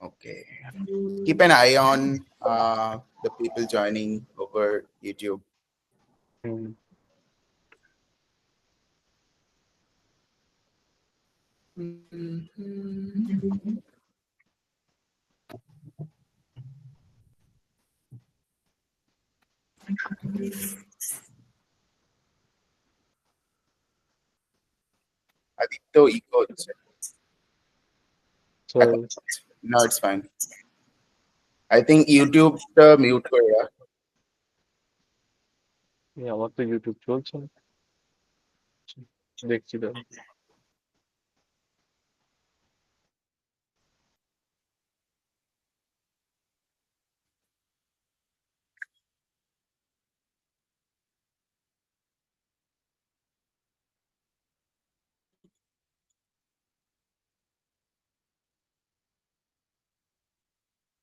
Okay. Keep an eye on the people joining over YouTube. Mm. Aditya Eco. So No, it's fine. I think YouTube mute kora. yeah, what the YouTube চলছে দেখছি তো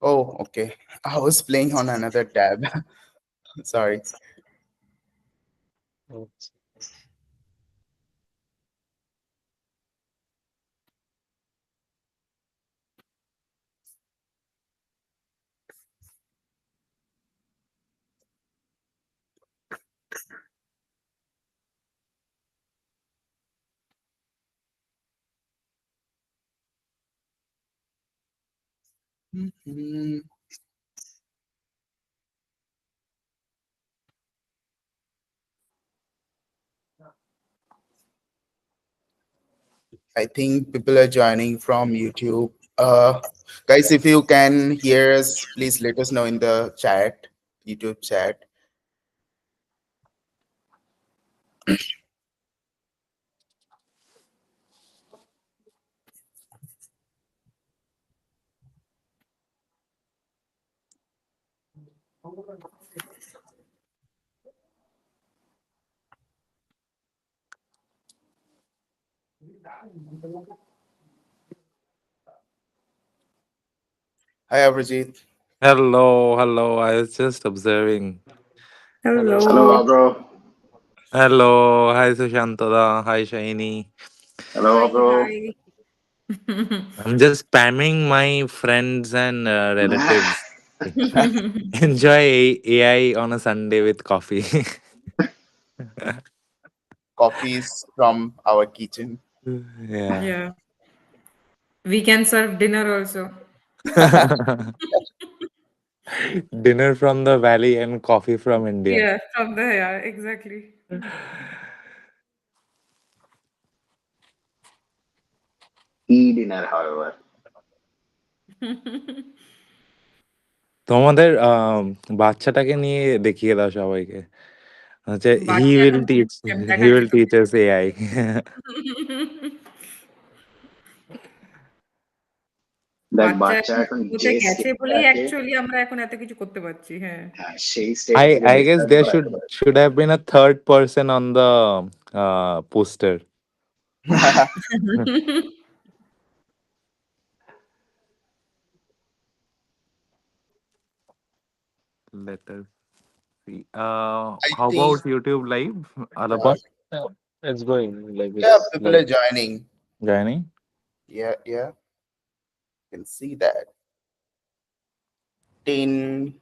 Oh, okay. I was playing on another tab. Sorry. আচ্ছা। Mhm. I think people are joining from YouTube. Guys, if you can hear us, please let us know in the chat, YouTube chat. Hi, Abhijit. Hello, hello. I was just observing. Hello. Hello, Hello. bro. Hello, hi Sushanta, hi Shahini. Hello, Hi, bro. hi. I'm just spamming my friends and relatives. Enjoy AI on a Sunday with coffee. Coffees from our kitchen. Yeah. Yeah. We can serve dinner also. Dinner from the valley and coffee from India. Yeah, from the yeah, exactly. E-dinner, however. তোমাদের বাচ্চাটাকে নিয়ে দেখিয়ে দাও সবাইকে হচ্ছে হি বাচ্চা will এখন teach হি দেখাচ্ছি উইল টিচ তোমাকে। আস এআই দেখ বাচ্চা বাচ্চা এখন এখন ঘুমোতে যে গেছে স্টেজে বলেই আছে, অ্যাকচুয়ালি আমরা এখন এত কিছু করতে পারছি। হ্যাঁ। হ্যাঁ সেই স্টেজ থেকে I guess ডিস্টার্ব there করা একেবারে should have been a third person on the poster. I Let us see. How think, about YouTube Live? yeah, Alaba Yeah, it's going like yeah, it's people like are joining. joining. Yeah, yeah, can see that. 10,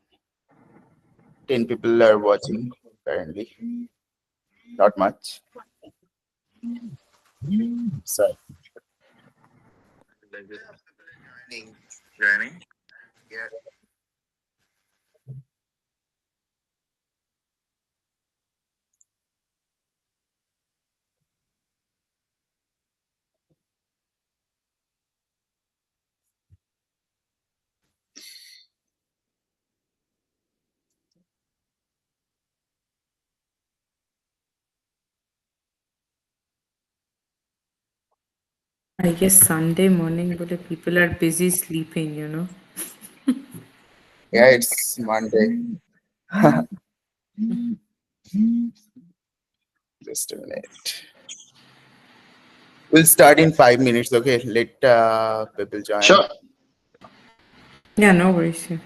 10 people are watching currently. Not much. So, Like it. joining. Joining. Yeah. I guess Sunday morning, but people are busy sleeping. Yeah, it's Monday. Just a minute. We'll start in 5 minutes. Okay, let people join. Sure. Yeah, no worries. Yeah.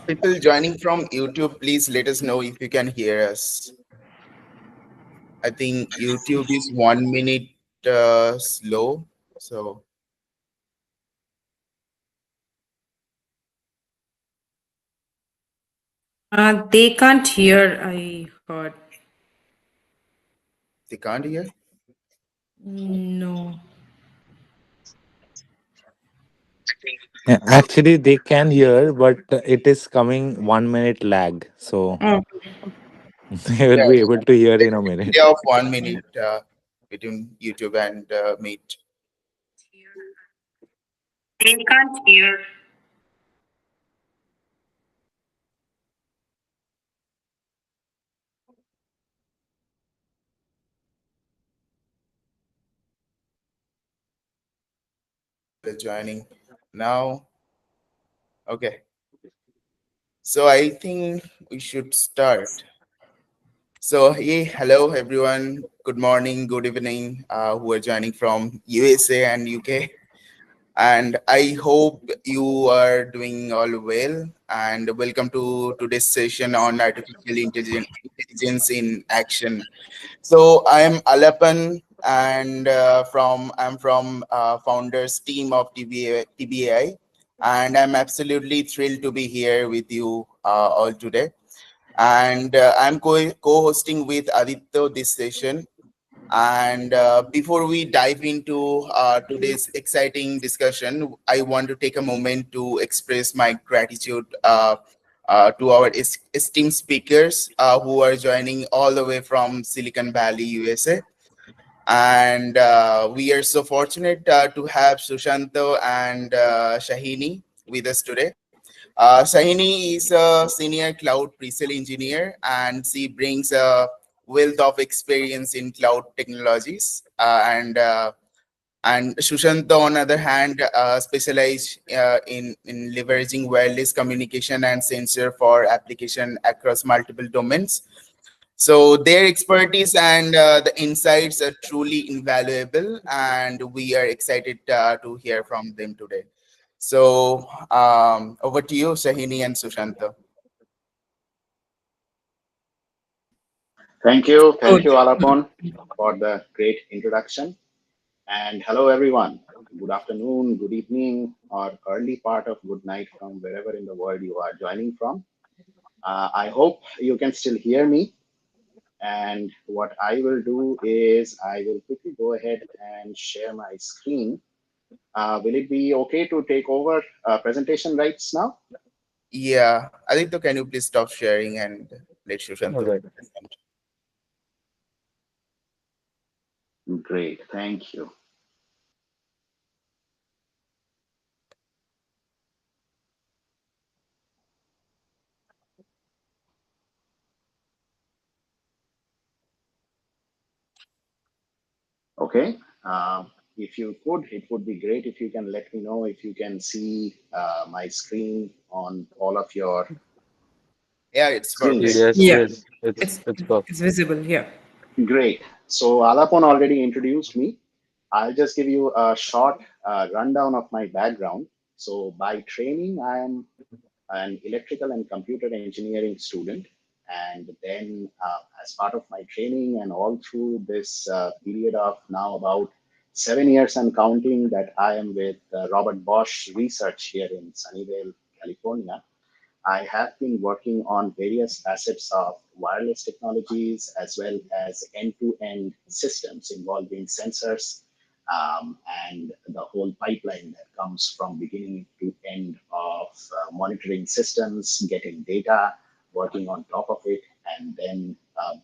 People joining from YouTube, please let us know if you can hear us. I think YouTube is 1 minute slow. So They can't hear, I heard. they can't hear. No. Actually, they can hear, but it is coming 1 minute lag. So Oh, they will Yeah, be able to hear there's in a a minute. delay of 1 minute between YouTube and Meet. they can't hear. They're joining now. Okay. So I think we should start. So hey, hello everyone. Good morning, good evening. Who are joining from USA and UK. And I hope you are doing all well. And welcome to today's session on intelligence in action. So I am Alapan, and I'm from founders team of TBAI, and I'm absolutely thrilled to be here with you all today. And I'm co-hosting with Aditya this session. And before we dive into today's exciting discussion, I want to take a moment to express my gratitude to our esteemed speakers who are joining all the way from Silicon Valley, USA. And we are so fortunate to have Sushanta and Shahini with us today. Shahini is a senior cloud pre-sale engineer, and she brings a wealth of experience in cloud technologies. And Sushanta, on the other hand, specialize in leveraging wireless communication and sensor for application across multiple domains. So their expertise and the insights are truly invaluable, and we are excited to hear from them today. So over to you, Shahini and Sushanta. Thank Good. you, Alapon, for the great introduction. And hello, everyone. Good afternoon, good evening, or early part of good night from wherever in the world you are joining from. I hope you can still hear me. And what I will do is I will quickly go ahead and share my screen. Will it be okay to take over presentation rights now? Yeah, Aditya, can you please stop sharing and let All Sushanta right. present? Great, thank you. Okay. If you could, it would be great if you can let me know if you can see my screen on all of your Yeah, it's perfect. screens. Yes, Yeah, yes. It's it's perfect. visible. Yeah. Great. So Alapon already introduced me. I'll just give you a short rundown of my background. So by training, I am an electrical and computer engineering student. And then, as part of my training and all through this period of now about 7 years and counting, that I am with Robert Bosch Research here in Sunnyvale, California. I have been working on various facets of wireless technologies as well as end-to-end systems involving sensors and the whole pipeline that comes from beginning to end of monitoring systems, getting data, working on top of it, and then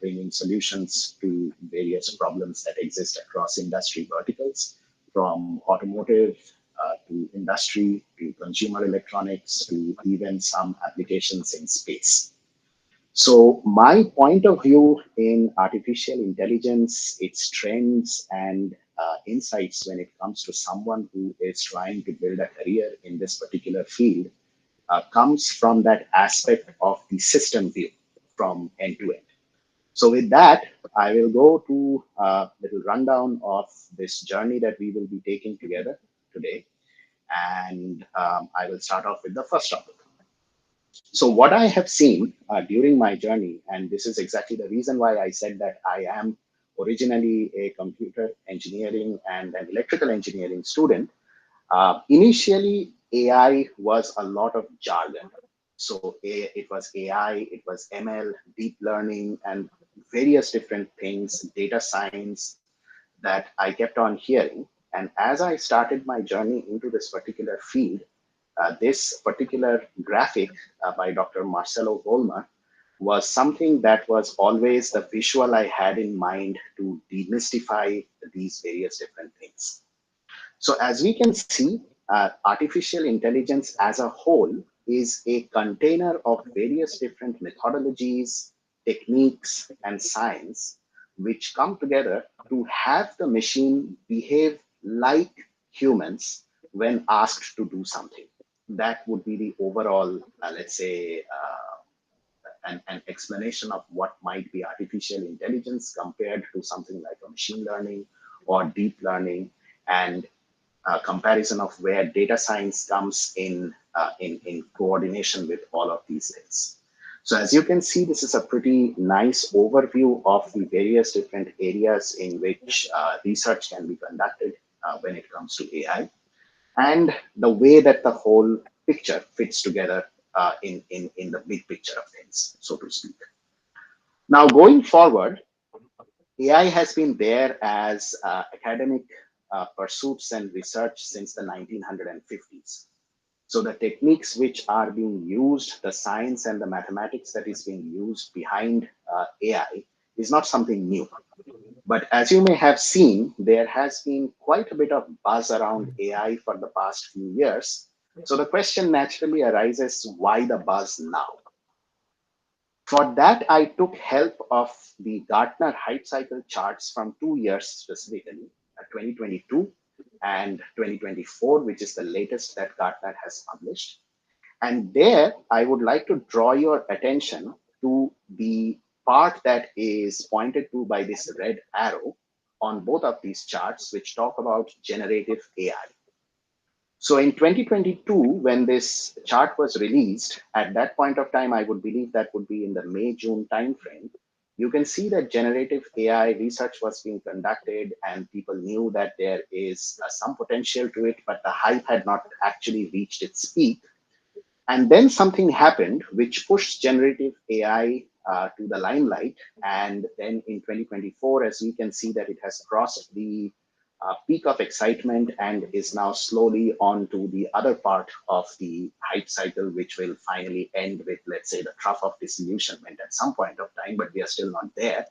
bringing solutions to various problems that exist across industry verticals, from automotive to industry to consumer electronics to even some applications in space. So, my point of view in artificial intelligence, its trends and insights when it comes to someone who is trying to build a career in this particular field comes from that aspect of the system view from end to end. So, with that, I will go to a little rundown of this journey that we will be taking together today. And I will start off with the first topic. So, what I have seen during my journey, and this is exactly the reason why I said that I am originally a computer engineering and an electrical engineering student. Initially, AI was a lot of jargon. So it was AI, it was ML, deep learning, and various different things, data science that I kept on hearing. And as I started my journey into this particular field, this particular graphic by Dr. Marcelo Volmer was something that was always the visual I had in mind to demystify these various different things. So as we can see, artificial intelligence as a whole is a container of various different methodologies, techniques, and science, which come together to have the machine behave like humans when asked to do something. That would be the overall, let's say, an explanation of what might be artificial intelligence compared to something like a machine learning or deep learning, and comparison of where data science comes in coordination with all of these things. So as you can see, this is a pretty nice overview of the various different areas in which research can be conducted when it comes to AI, and the way that the whole picture fits together in the big picture of things, so to speak. Now, going forward, AI has been there as academic pursuits and research since the 1950s. So the techniques which are being used, the science and the mathematics that is being used behind AI is not something new. But as you may have seen, there has been quite a bit of buzz around AI for the past few years. So the question naturally arises, why the buzz now? For that, I took help of the Gartner Hype Cycle charts from 2 years specifically, 2022 and 2024, which is the latest that Gartner has published. And there, I would like to draw your attention to the part that is pointed to by this red arrow on both of these charts, which talk about generative AI. So in 2022, when this chart was released, at that point of time, I would believe that would be in the May-June timeframe, you can see that generative AI research was being conducted and people knew that there is some potential to it, but the hype had not actually reached its peak. And then something happened which pushed generative AI to the limelight. And then in 2024, as we can see that it has crossed the peak of excitement and is now slowly on to the other part of the hype cycle, which will finally end with, let's say, the trough of disillusionment at some point of time, but we are still not there.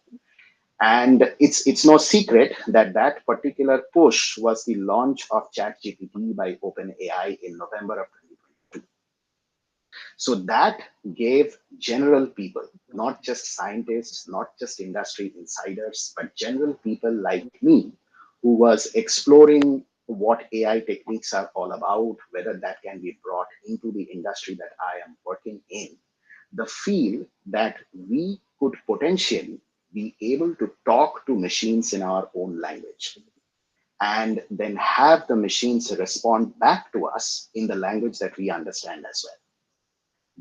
And it's no secret that that particular push was the launch of ChatGPT by OpenAI in November of 2022. So that gave general people, not just scientists, not just industry insiders, but general people like me who was exploring what AI techniques are all about, whether that can be brought into the industry that I am working in, the feel that we could potentially be able to talk to machines in our own language and then have the machines respond back to us in the language that we understand as well.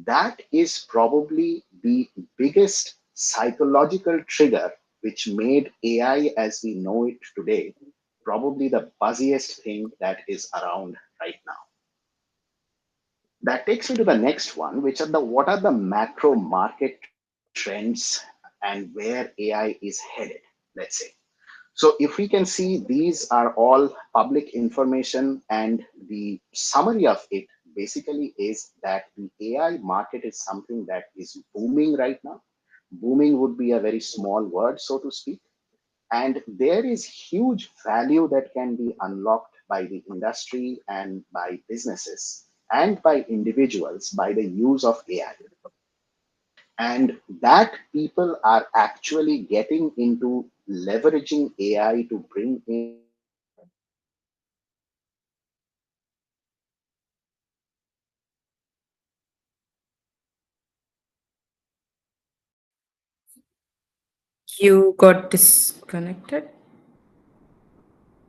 That is probably the biggest psychological trigger which made AI as we know it today probably the buzziest thing that is around right now. That takes me to the next one, which are the what are the macro market trends and where AI is headed, let's say. So if we can see, these are all public information, and the summary of it basically is that the AI market is something that is booming right now. Booming would be a very small word, so to speak. And there is huge value that can be unlocked by the industry and by businesses and by individuals by the use of AI. And that people are actually getting into leveraging AI to bring in various different products and services that You got disconnected.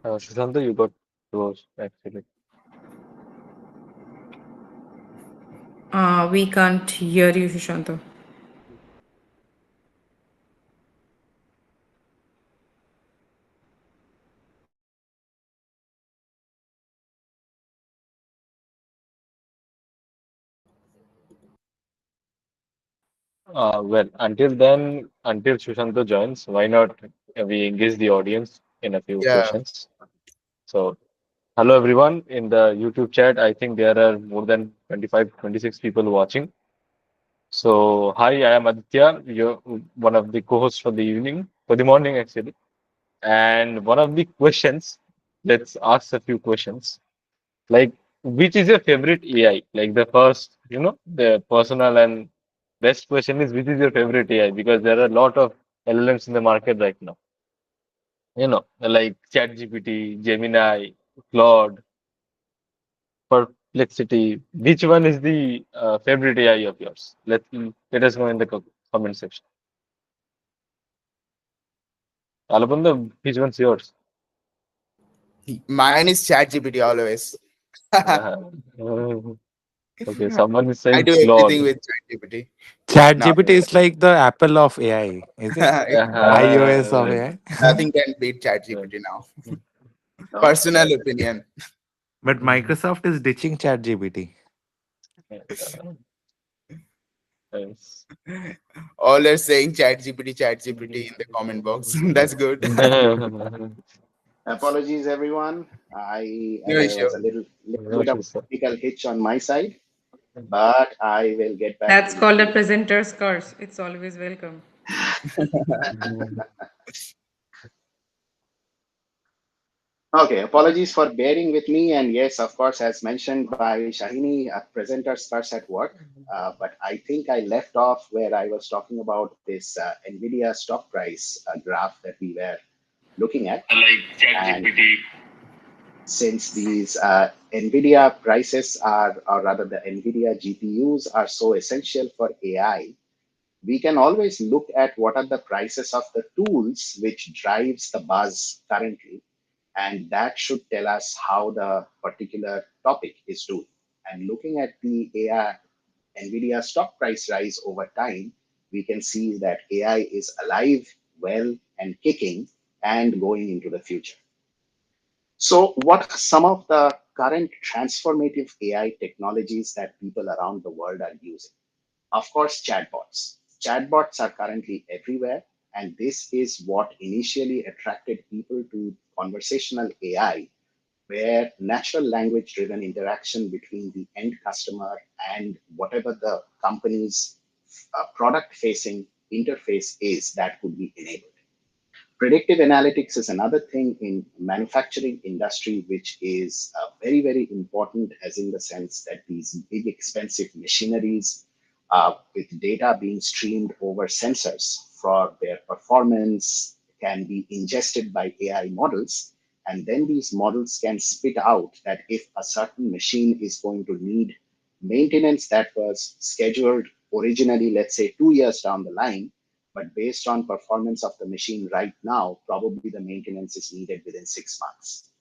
Sushanta, you got close actually. We can't hear you, Sushanta. Well, until then, until Sushanta joins, why not we engage the audience in a few Yeah. questions? So, hello everyone in the YouTube chat. I think there are more than 25, 26 people watching. So, hi, I am Aditya, you're one of the co-hosts for the evening, for the morning actually. And one of the questions, let's ask a few questions. Like, which is your favorite AI? Like the first, the personal and best question is which is your favorite AI? Because there are a lot of LLMs in the market right now. Like ChatGPT, Gemini, Claude, Perplexity. Which one is the favorite AI of yours? Let us know in the comment section. Alabunda, which one's yours? Mine is ChatGPT always. I Uh, okay, someone is saying do everything Claude. with ChatGPT now. ChatGPT is like the Apple of AI, is it? iOS of Uh, AI. Nothing can beat ChatGPT now. No, Personal opinion. But Microsoft is ditching ChatGPT. yes. All are saying ChatGPT, ChatGPT in the comment box. That's good. apologies, everyone. No There issue. was a little No bit of issues, sir. technical hitch on my side, but I will get back That's to called a you. presenter's curse. It's always welcome. Okay, apologies for bearing with me. And yes, of course, as mentioned by Shahini, a presenter starts at work. But I think I left off where I was talking about this NVIDIA stock price graph that we were looking at. Like And ChatGPT. since these NVIDIA prices are, or rather the NVIDIA GPUs are so essential for AI, we can always look at what are the prices of the tools which drives the buzz currently, and that should tell us how the particular topic is doing. And looking at the AI NVIDIA stock price rise over time, we can see that AI is alive, well, and kicking and going into the future. So, what are some of the current transformative AI technologies that people around the world are using? Of course, chatbots. Chatbots are currently everywhere, and this is what initially attracted people to conversational AI, where natural language driven interaction between the end customer and whatever the company's product facing interface is that could be enabled. Predictive analytics is another thing in manufacturing industry which is very important, as in the sense that these big expensive machineries with data being streamed over sensors for their performance can be ingested by AI models, and then these models can spit out that if a certain machine is going to need maintenance that was scheduled originally, let's say 2 years down the line, but based on performance of the machine right now, probably the maintenance is needed within 6 months.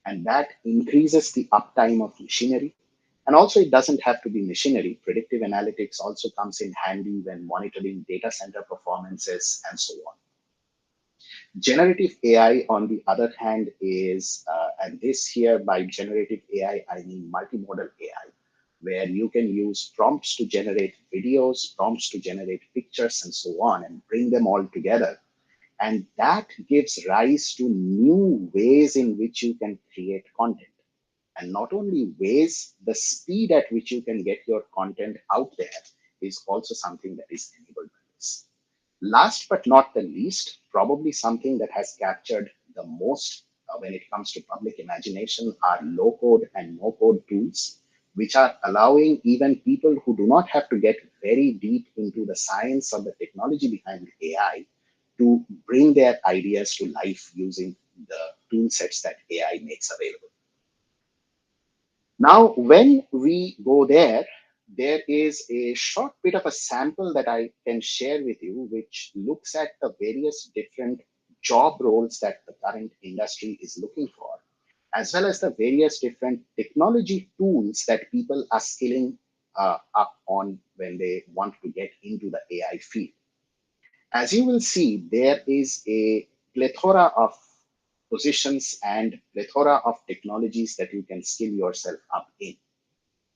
And that increases the uptime of machinery. And also, it doesn't have to be machinery. Predictive analytics also comes in handy when monitoring data center performances and so on. Generative AI, on the other hand, is, and this here by generative AI, I mean multimodal AI, where you can use prompts to generate videos, prompts to generate pictures, and so on, and bring them all together. And that gives rise to new ways in which you can create content. And not only ways, the speed at which you can get your content out there is also something that is enabled by this. Last but not the least, probably something that has captured the most when it comes to public imagination are low code and no code tools, which are allowing even people who do not have to get very deep into the science or the technology behind AI to bring their ideas to life using the tool sets that AI makes available. Now, when we go there, there is a short bit of a sample that I can share with you, which looks at the various different job roles that the current industry is looking for, as well as the various different technology tools that people are skilling up on when they want to get into the AI field. As you will see, there is a plethora of positions and plethora of technologies that you can skill yourself up in.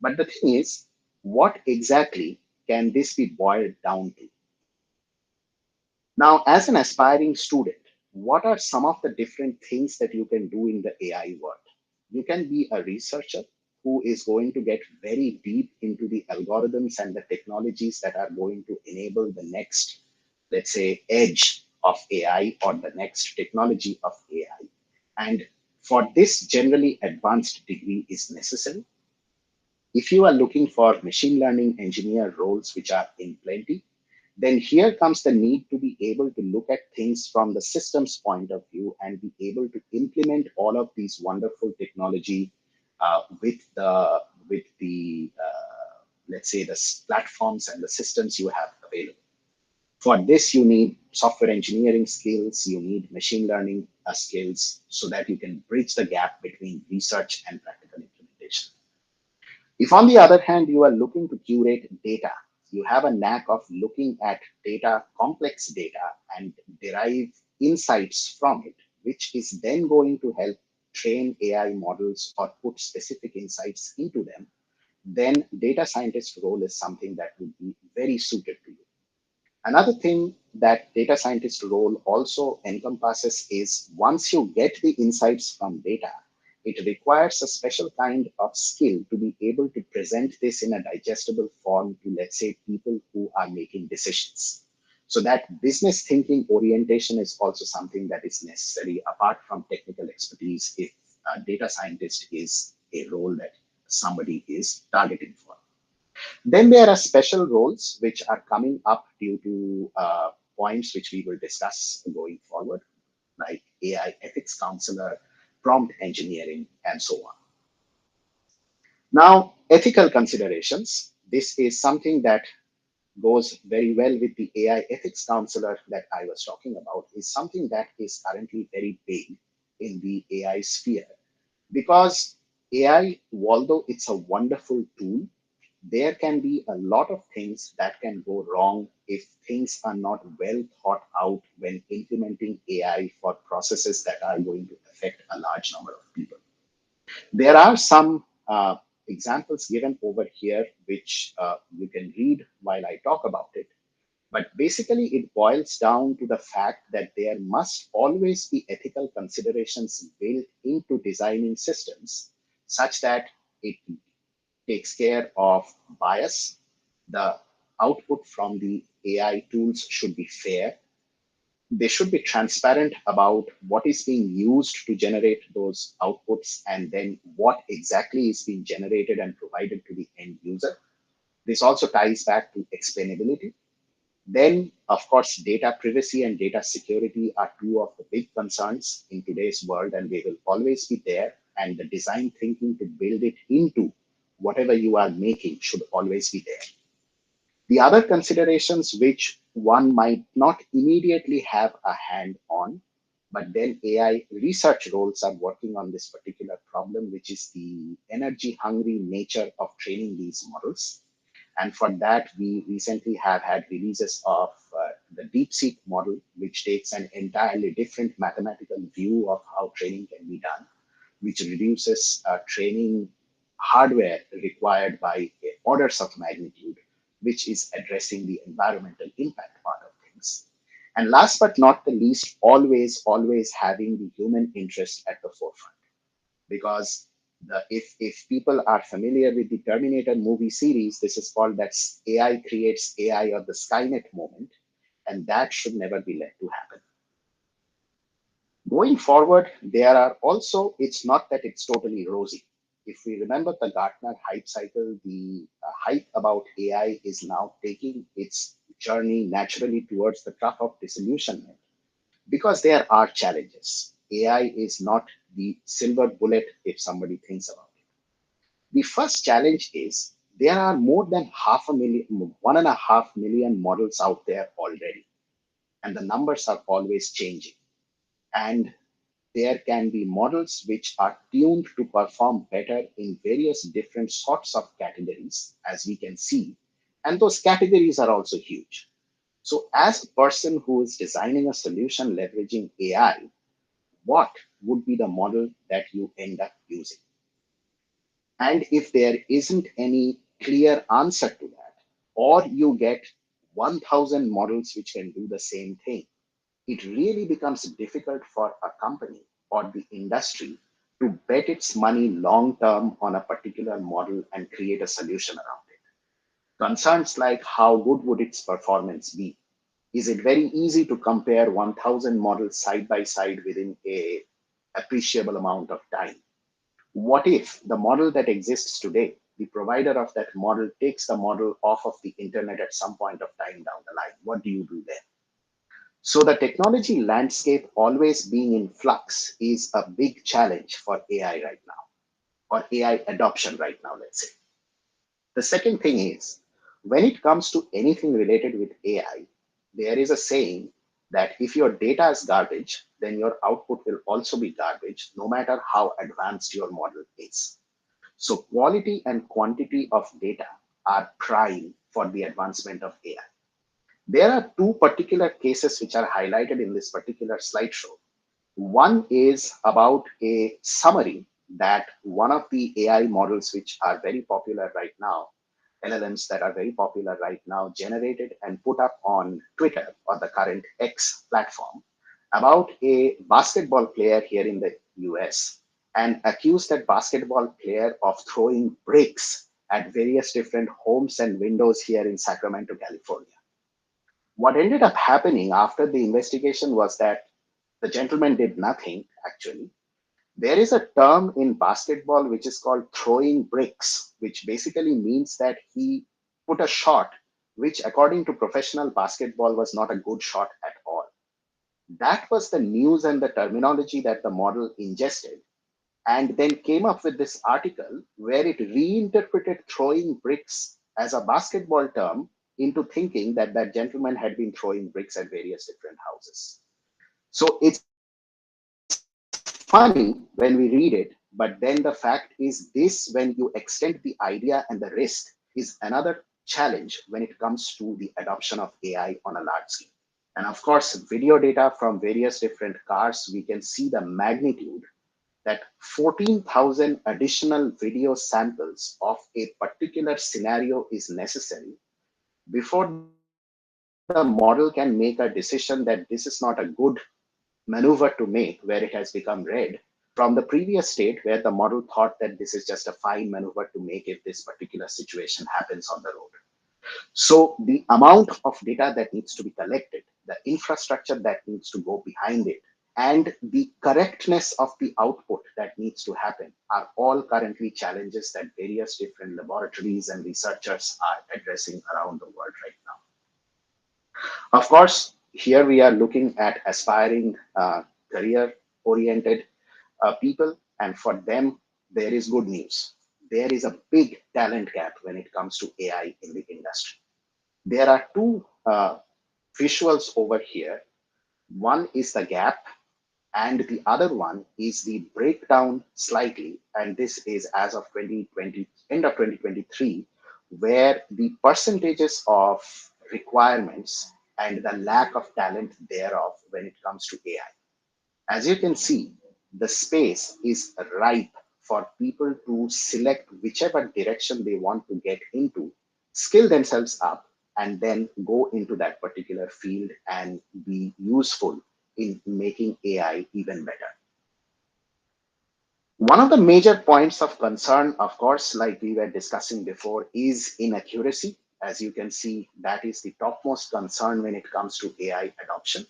But the thing is, what exactly can this be boiled down to? Now, as an aspiring student, what are some of the different things that you can do in the AI world? You can be a researcher who is going to get very deep into the algorithms and the technologies that are going to enable the next, let's say, edge of AI or the next technology of AI. And for this, generally advanced degree is necessary. If you are looking for machine learning engineer roles, which are in plenty, then here comes the need to be able to look at things from the systems point of view and be able to implement all of these wonderful technology with the let's say the platforms and the systems you have available. For this, you need software engineering skills, you need machine learning skills so that you can bridge the gap between research and practical implementation. If, on the other hand, you are looking to curate data, you have a knack of looking at data, complex data, and derive insights from it, which is then going to help train AI models or put specific insights into them, then data scientist role is something that would be very suited to you. Another thing that data scientist role also encompasses is once you get the insights from data, it requires a special kind of skill to be able to present this in a digestible form to, let's say, people who are making decisions. So that business thinking orientation is also something that is necessary apart from technical expertise if a data scientist is a role that somebody is targeting for. Then there are special roles which are coming up due to points which we will discuss going forward, like AI ethics counselor, prompt engineering, and so on. Now, ethical considerations. This is something that goes very well with the AI ethics counselor that I was talking about, is something that is currently very big in the AI sphere. Because AI, although it's a wonderful tool, there can be a lot of things that can go wrong if things are not well thought out when implementing AI for processes that are going to affect a large number of people. There are some examples given over here, which you can read while I talk about it. But basically, it boils down to the fact that there must always be ethical considerations built into designing systems such that it takes care of bias. The output from the AI tools should be fair. They should be transparent about what is being used to generate those outputs and then what exactly is being generated and provided to the end user. This also ties back to explainability. Then, of course, data privacy and data security are two of the big concerns in today's world, and they will always be there. And the design thinking to build it into whatever you are making should always be there. The other considerations which one might not immediately have a hand on, but then AI research roles are working on this particular problem, which is the energy hungry nature of training these models. And for that, we recently have had releases of the DeepSeek model, which takes an entirely different mathematical view of how training can be done, which reduces training hardware required by orders of magnitude, which is addressing the environmental impact part of things. And last but not the least, always having the human interest at the forefront. Because if people are familiar with the Terminator movie series, this is called that AI creates AI or the Skynet moment, and that should never be let to happen. Going forward, there are also, it's not that it's totally rosy. If we remember the Gartner hype cycle, the hype about AI is now taking its journey naturally towards the trough of disillusionment because there are challenges. AI is not the silver bullet if somebody thinks about it. The first challenge is there are more than 1.5 million models out there already, and the numbers are always changing. And there can be models which are tuned to perform better in various different sorts of categories, as we can see. And those categories are also huge. So, as a person who is designing a solution leveraging AI, what would be the model that you end up using? And if there isn't any clear answer to that, or you get 1,000 models which can do the same thing, it really becomes difficult for a company or the industry to bet its money long term on a particular model and create a solution around it. Concerns like how good would its performance be? Is it very easy to compare 1,000 models side by side within a appreciable amount of time? What if the model that exists today, the provider of that model takes the model off of the internet at some point of time down the line? What do you do then? So the technology landscape always being in flux is a big challenge for AI right now, or AI adoption right now, let's say. The second thing is, when it comes to anything related with AI, there is a saying that if your data is garbage, then your output will also be garbage, no matter how advanced your model is. So quality and quantity of data are prime for the advancement of AI. There are two particular cases which are highlighted in this particular slideshow. One is about a summary that one of the AI models, which are very popular right now, LLMs that are very popular right now, generated and put up on Twitter, or the current X platform, about a basketball player here in the US, and accused that basketball player of throwing bricks at various different homes and windows here in Sacramento, California. What ended up happening after the investigation was that the gentleman did nothing, actually. There is a term in basketball which is called throwing bricks, which basically means that he put a shot which, according to professional basketball, was not a good shot at all. That was the news and the terminology that the model ingested, and then came up with this article where it reinterpreted throwing bricks as a basketball term into thinking that that gentleman had been throwing bricks at various different houses. So it's funny when we read it, but then the fact is this: when you extend the idea and the risk, is another challenge when it comes to the adoption of AI on a large scale. And of course, video data from various different cars, we can see the magnitude that 14,000 additional video samples of a particular scenario is necessary before the model can make a decision that this is not a good maneuver to make, where it has become red, from the previous state where the model thought that this is just a fine maneuver to make if this particular situation happens on the road. So the amount of data that needs to be collected, the infrastructure that needs to go behind it, and the correctness of the output that needs to happen are all currently challenges that various different laboratories and researchers are addressing around the world right now. Of course, here we are looking at aspiring career oriented people, and for them, there is good news. There is a big talent gap when it comes to AI in the industry. There are two visuals over here. One is the gap, and the other one is the breakdown slightly. And this is as of 2020, end of 2023, where the percentages of requirements and the lack of talent thereof when it comes to AI. As you can see, the space is ripe for people to select whichever direction they want to get into, skill themselves up, and then go into that particular field and be useful in making AI even better. One of the major points of concern, of course, like we were discussing before, is inaccuracy. As you can see, that is the topmost concern when it comes to AI adoption.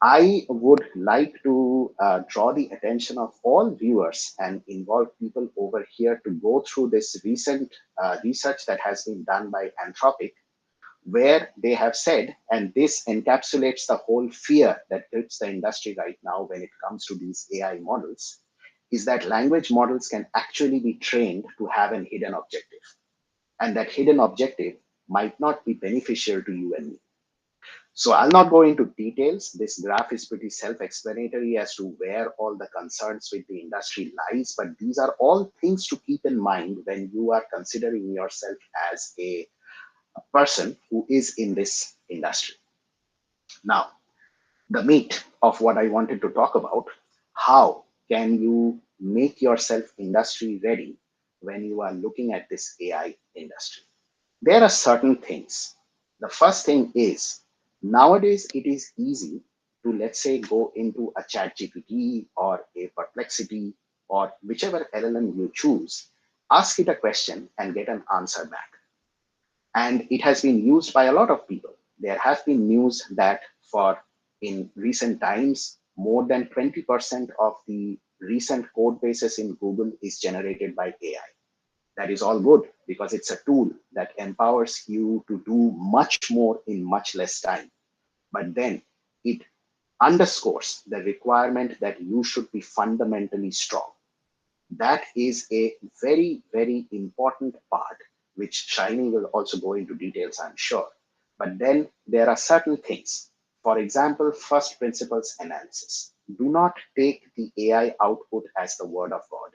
I would like to draw the attention of all viewers and involve people over here to go through this recent research that has been done by Anthropic, where they have said, and this encapsulates the whole fear that grips the industry right now when it comes to these AI models, is that language models can actually be trained to have an hidden objective. And that hidden objective might not be beneficial to you and me. So I'll not go into details. This graph is pretty self-explanatory as to where all the concerns with the industry lies, but these are all things to keep in mind when you are considering yourself as a person who is in this industry. Now, the meat of what I wanted to talk about, how can you make yourself industry ready when you are looking at this AI industry? There are certain things. The first thing is nowadays it is easy to, let's say, go into a chat GPT or a perplexity or whichever LLM you choose, ask it a question and get an answer back. And it has been used by a lot of people. There have been news that for in recent times, more than 20% of the recent code bases in Google is generated by AI. That is all good because it's a tool that empowers you to do much more in much less time. But then it underscores the requirement that you should be fundamentally strong. That is a very, very important part, which Shahini will also go into details, I'm sure. But then there are certain things. For example, first principles analysis. Do not take the AI output as the word of God.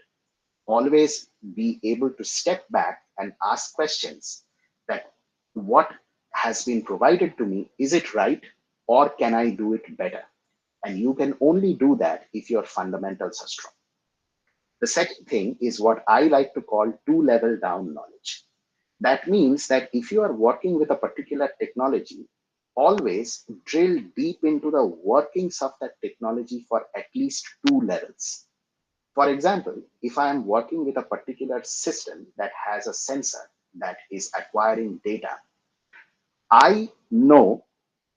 Always be able to step back and ask questions that what has been provided to me, is it right or can I do it better? And you can only do that if your fundamentals are strong. The second thing is what I like to call two-level down knowledge. That means that if you are working with a particular technology, always drill deep into the workings of that technology for at least two levels. For example, if I am working with a particular system that has a sensor that is acquiring data, I know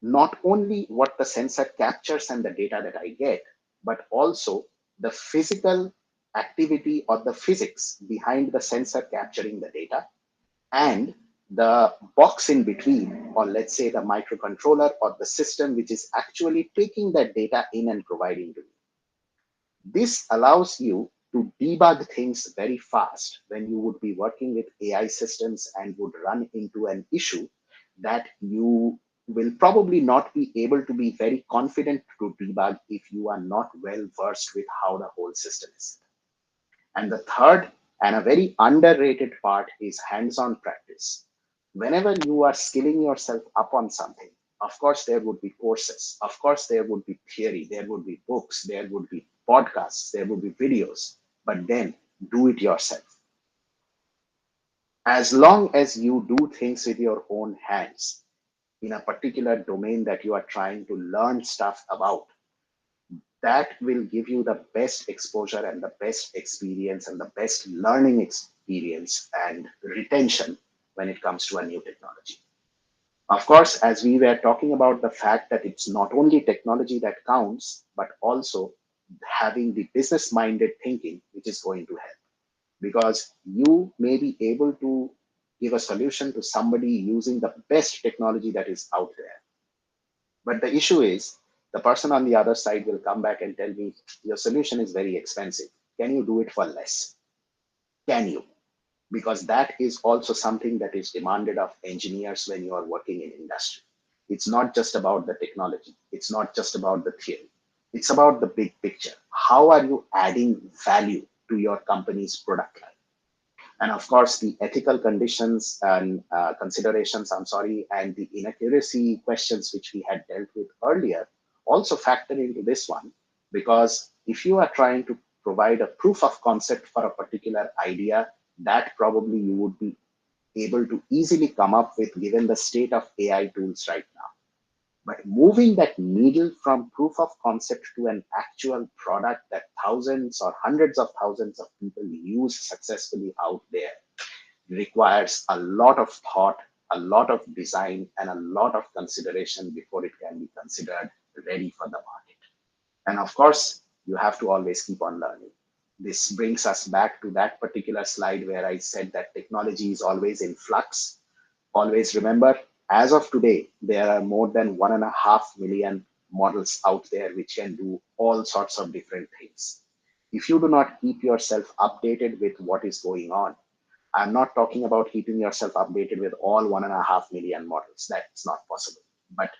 not only what the sensor captures and the data that I get, but also the physical activity or the physics behind the sensor capturing the data and the box in between, or let's say the microcontroller or the system which is actually taking that data in and providing to me. This allows you to debug things very fast when you would be working with AI systems and would run into an issue that you will probably not be able to be very confident to debug if you are not well versed with how the whole system is. And the third and a very underrated part is hands-on practice. Whenever you are skilling yourself up on something, of course, there would be courses. Of course, there would be theory. There would be books. There would be podcasts. There would be videos. But then do it yourself. As long as you do things with your own hands in a particular domain that you are trying to learn stuff about, that will give you the best exposure and the best experience and the best learning experience and retention when it comes to a new technology. Of course, as we were talking about the fact that it's not only technology that counts, but also having the business minded thinking, which is going to help because you may be able to give a solution to somebody using the best technology that is out there. But the issue is the person on the other side will come back and tell me, your solution is very expensive. Can you do it for less? Can you? Because that is also something that is demanded of engineers when you are working in industry. It's not just about the technology. It's not just about the theory. It's about the big picture. How are you adding value to your company's product line? And of course, the ethical conditions and considerations, I'm sorry, and the inaccuracy questions which we had dealt with earlier also factor into this one, because if you are trying to provide a proof of concept for a particular idea, that probably you would be able to easily come up with given the state of AI tools right now. But moving that needle from proof of concept to an actual product that thousands or hundreds of thousands of people use successfully out there requires a lot of thought, a lot of design, and a lot of consideration before it can be considered ready for the market. And of course, you have to always keep on learning. This brings us back to that particular slide where I said that technology is always in flux. Always remember, as of today, there are more than 1.5 million models out there which can do all sorts of different things. If you do not keep yourself updated with what is going on, I'm not talking about keeping yourself updated with all 1.5 million models. That's not possible. But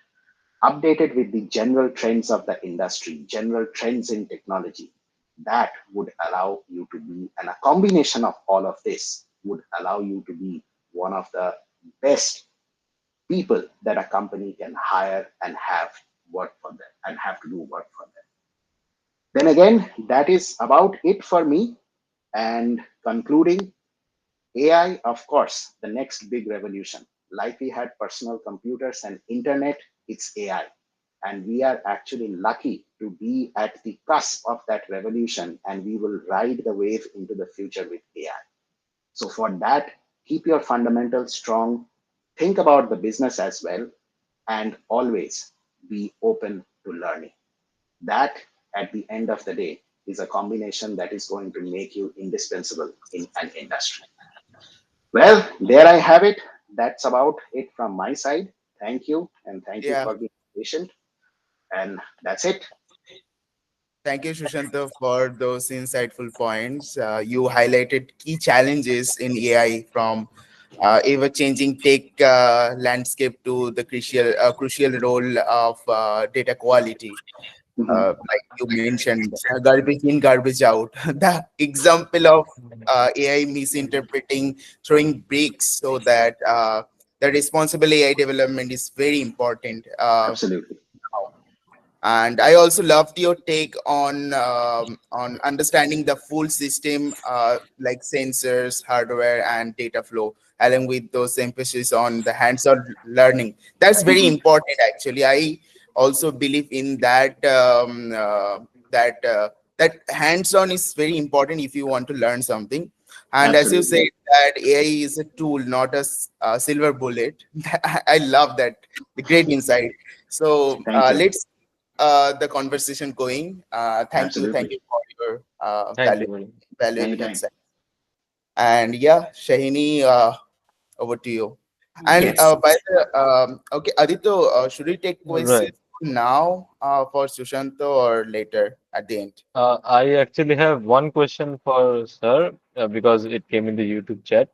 updated with the general trends of the industry, general trends in technology, that would allow you to be, and a combination of all of this would allow you to be one of the best people that a company can hire and have work for them and have to do work for them. Then again, that is about it for me. And concluding, AI, of course, the next big revolution. Like we had personal computers and internet, it's AI. And we are actually lucky to be at the cusp of that revolution, and we will ride the wave into the future with AI. So, for that, keep your fundamentals strong, think about the business as well, and always be open to learning. That, at the end of the day, is a combination that is going to make you indispensable in an industry. Well, there I have it. That's about it from my side. Thank you, and thank you Yeah. for being patient. And that's it. Thank you, Sushanta, for those insightful points. You highlighted key challenges in AI from ever-changing tech landscape to the crucial role of data quality. Mhm. Like you mentioned, garbage in, garbage out. The example of AI misinterpreting, throwing bricks, so that the responsible AI development is very important. Absolutely. And I also loved your take on understanding the full system, like sensors, hardware, and data flow, along with those emphasis on the hands-on learning. That's very Mhm. important, actually. I also believe in that. That that hands-on is very important if you want to learn something. And as you Absolutely. said, that AI is a tool, not a silver bullet. I love that. The great insight. So Thank you. let's the conversation going. Thank Absolutely. you for your Thank you, Mohan. valuable Anytime. insight. And yeah, Shahini, over to you. And Yes. by the okay, Adito, should we take questions Right. now for Sushanta or later at the end? I actually have one question for sir because it came in the YouTube chat.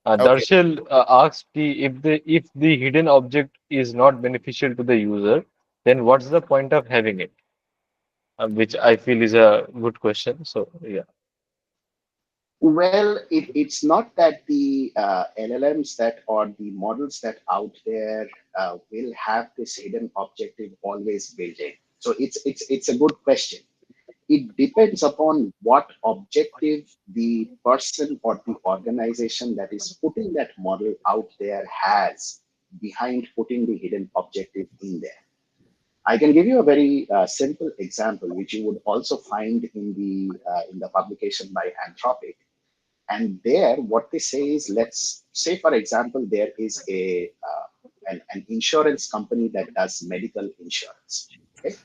Okay. Darshil asked if the hidden object is not beneficial to the user, then what's the point of having it? Which I feel is a good question. So yeah. Well, it's not that the LLMs that or the models that out there will have this hidden objective always built in. So it's a good question. It depends upon what objective the person or the organization that is putting that model out there has behind putting the hidden objective in there. I can give you a very simple example, which you would also find in the publication by Anthropic. And there, what they say is, let's say, for example, there is an insurance company that does medical insurance. Okay?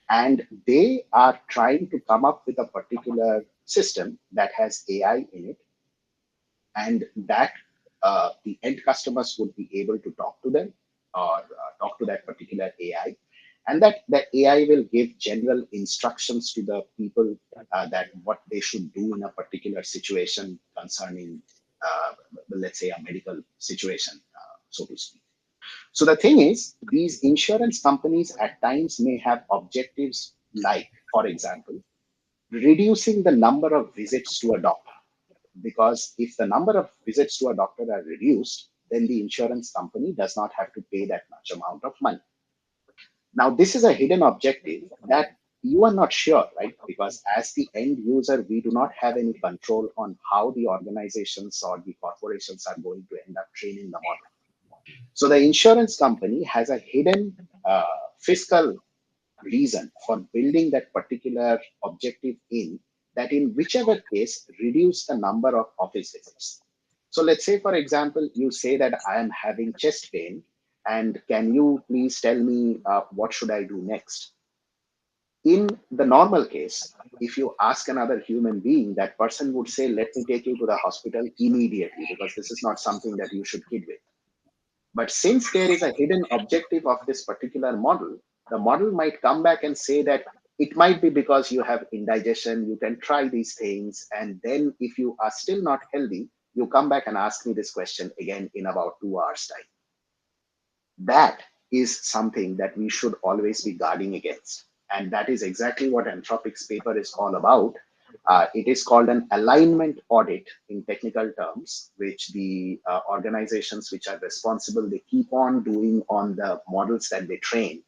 And they are trying to come up with a particular system that has AI in it, and that the end customers would be able to talk to them or talk to that particular AI, and that AI will give general instructions to the people that what they should do in a particular situation concerning, let's say, a medical situation, so to speak. So the thing is, these insurance companies at times may have objectives like, for example, reducing the number of visits to a doctor. Because if the number of visits to a doctor are reduced, then the insurance company does not have to pay that much amount of money. Now, this is a hidden objective that you are not sure, right? Because as the end user, we do not have any control on how the organizations or the corporations are going to end up training the model. So the insurance company has a hidden fiscal reason for building that particular objective in, that in whichever case reduce the number of office visits. So let's say, for example, you say that I am having chest pain, and can you please tell me what should I do next? In the normal case, if you ask another human being, that person would say, let me take you to the hospital immediately, because this is not something that you should kid with. But since there is a hidden objective of this particular model, the model might come back and say that it might be because you have indigestion, you can try these things. And then if you are still not healthy, you come back and ask me this question again in about 2 hours' time. That is something that we should always be guarding against. And that is exactly what Anthropic's paper is all about. It is called an alignment audit in technical terms, which the organizations which are responsible, they keep on doing on the models that they train.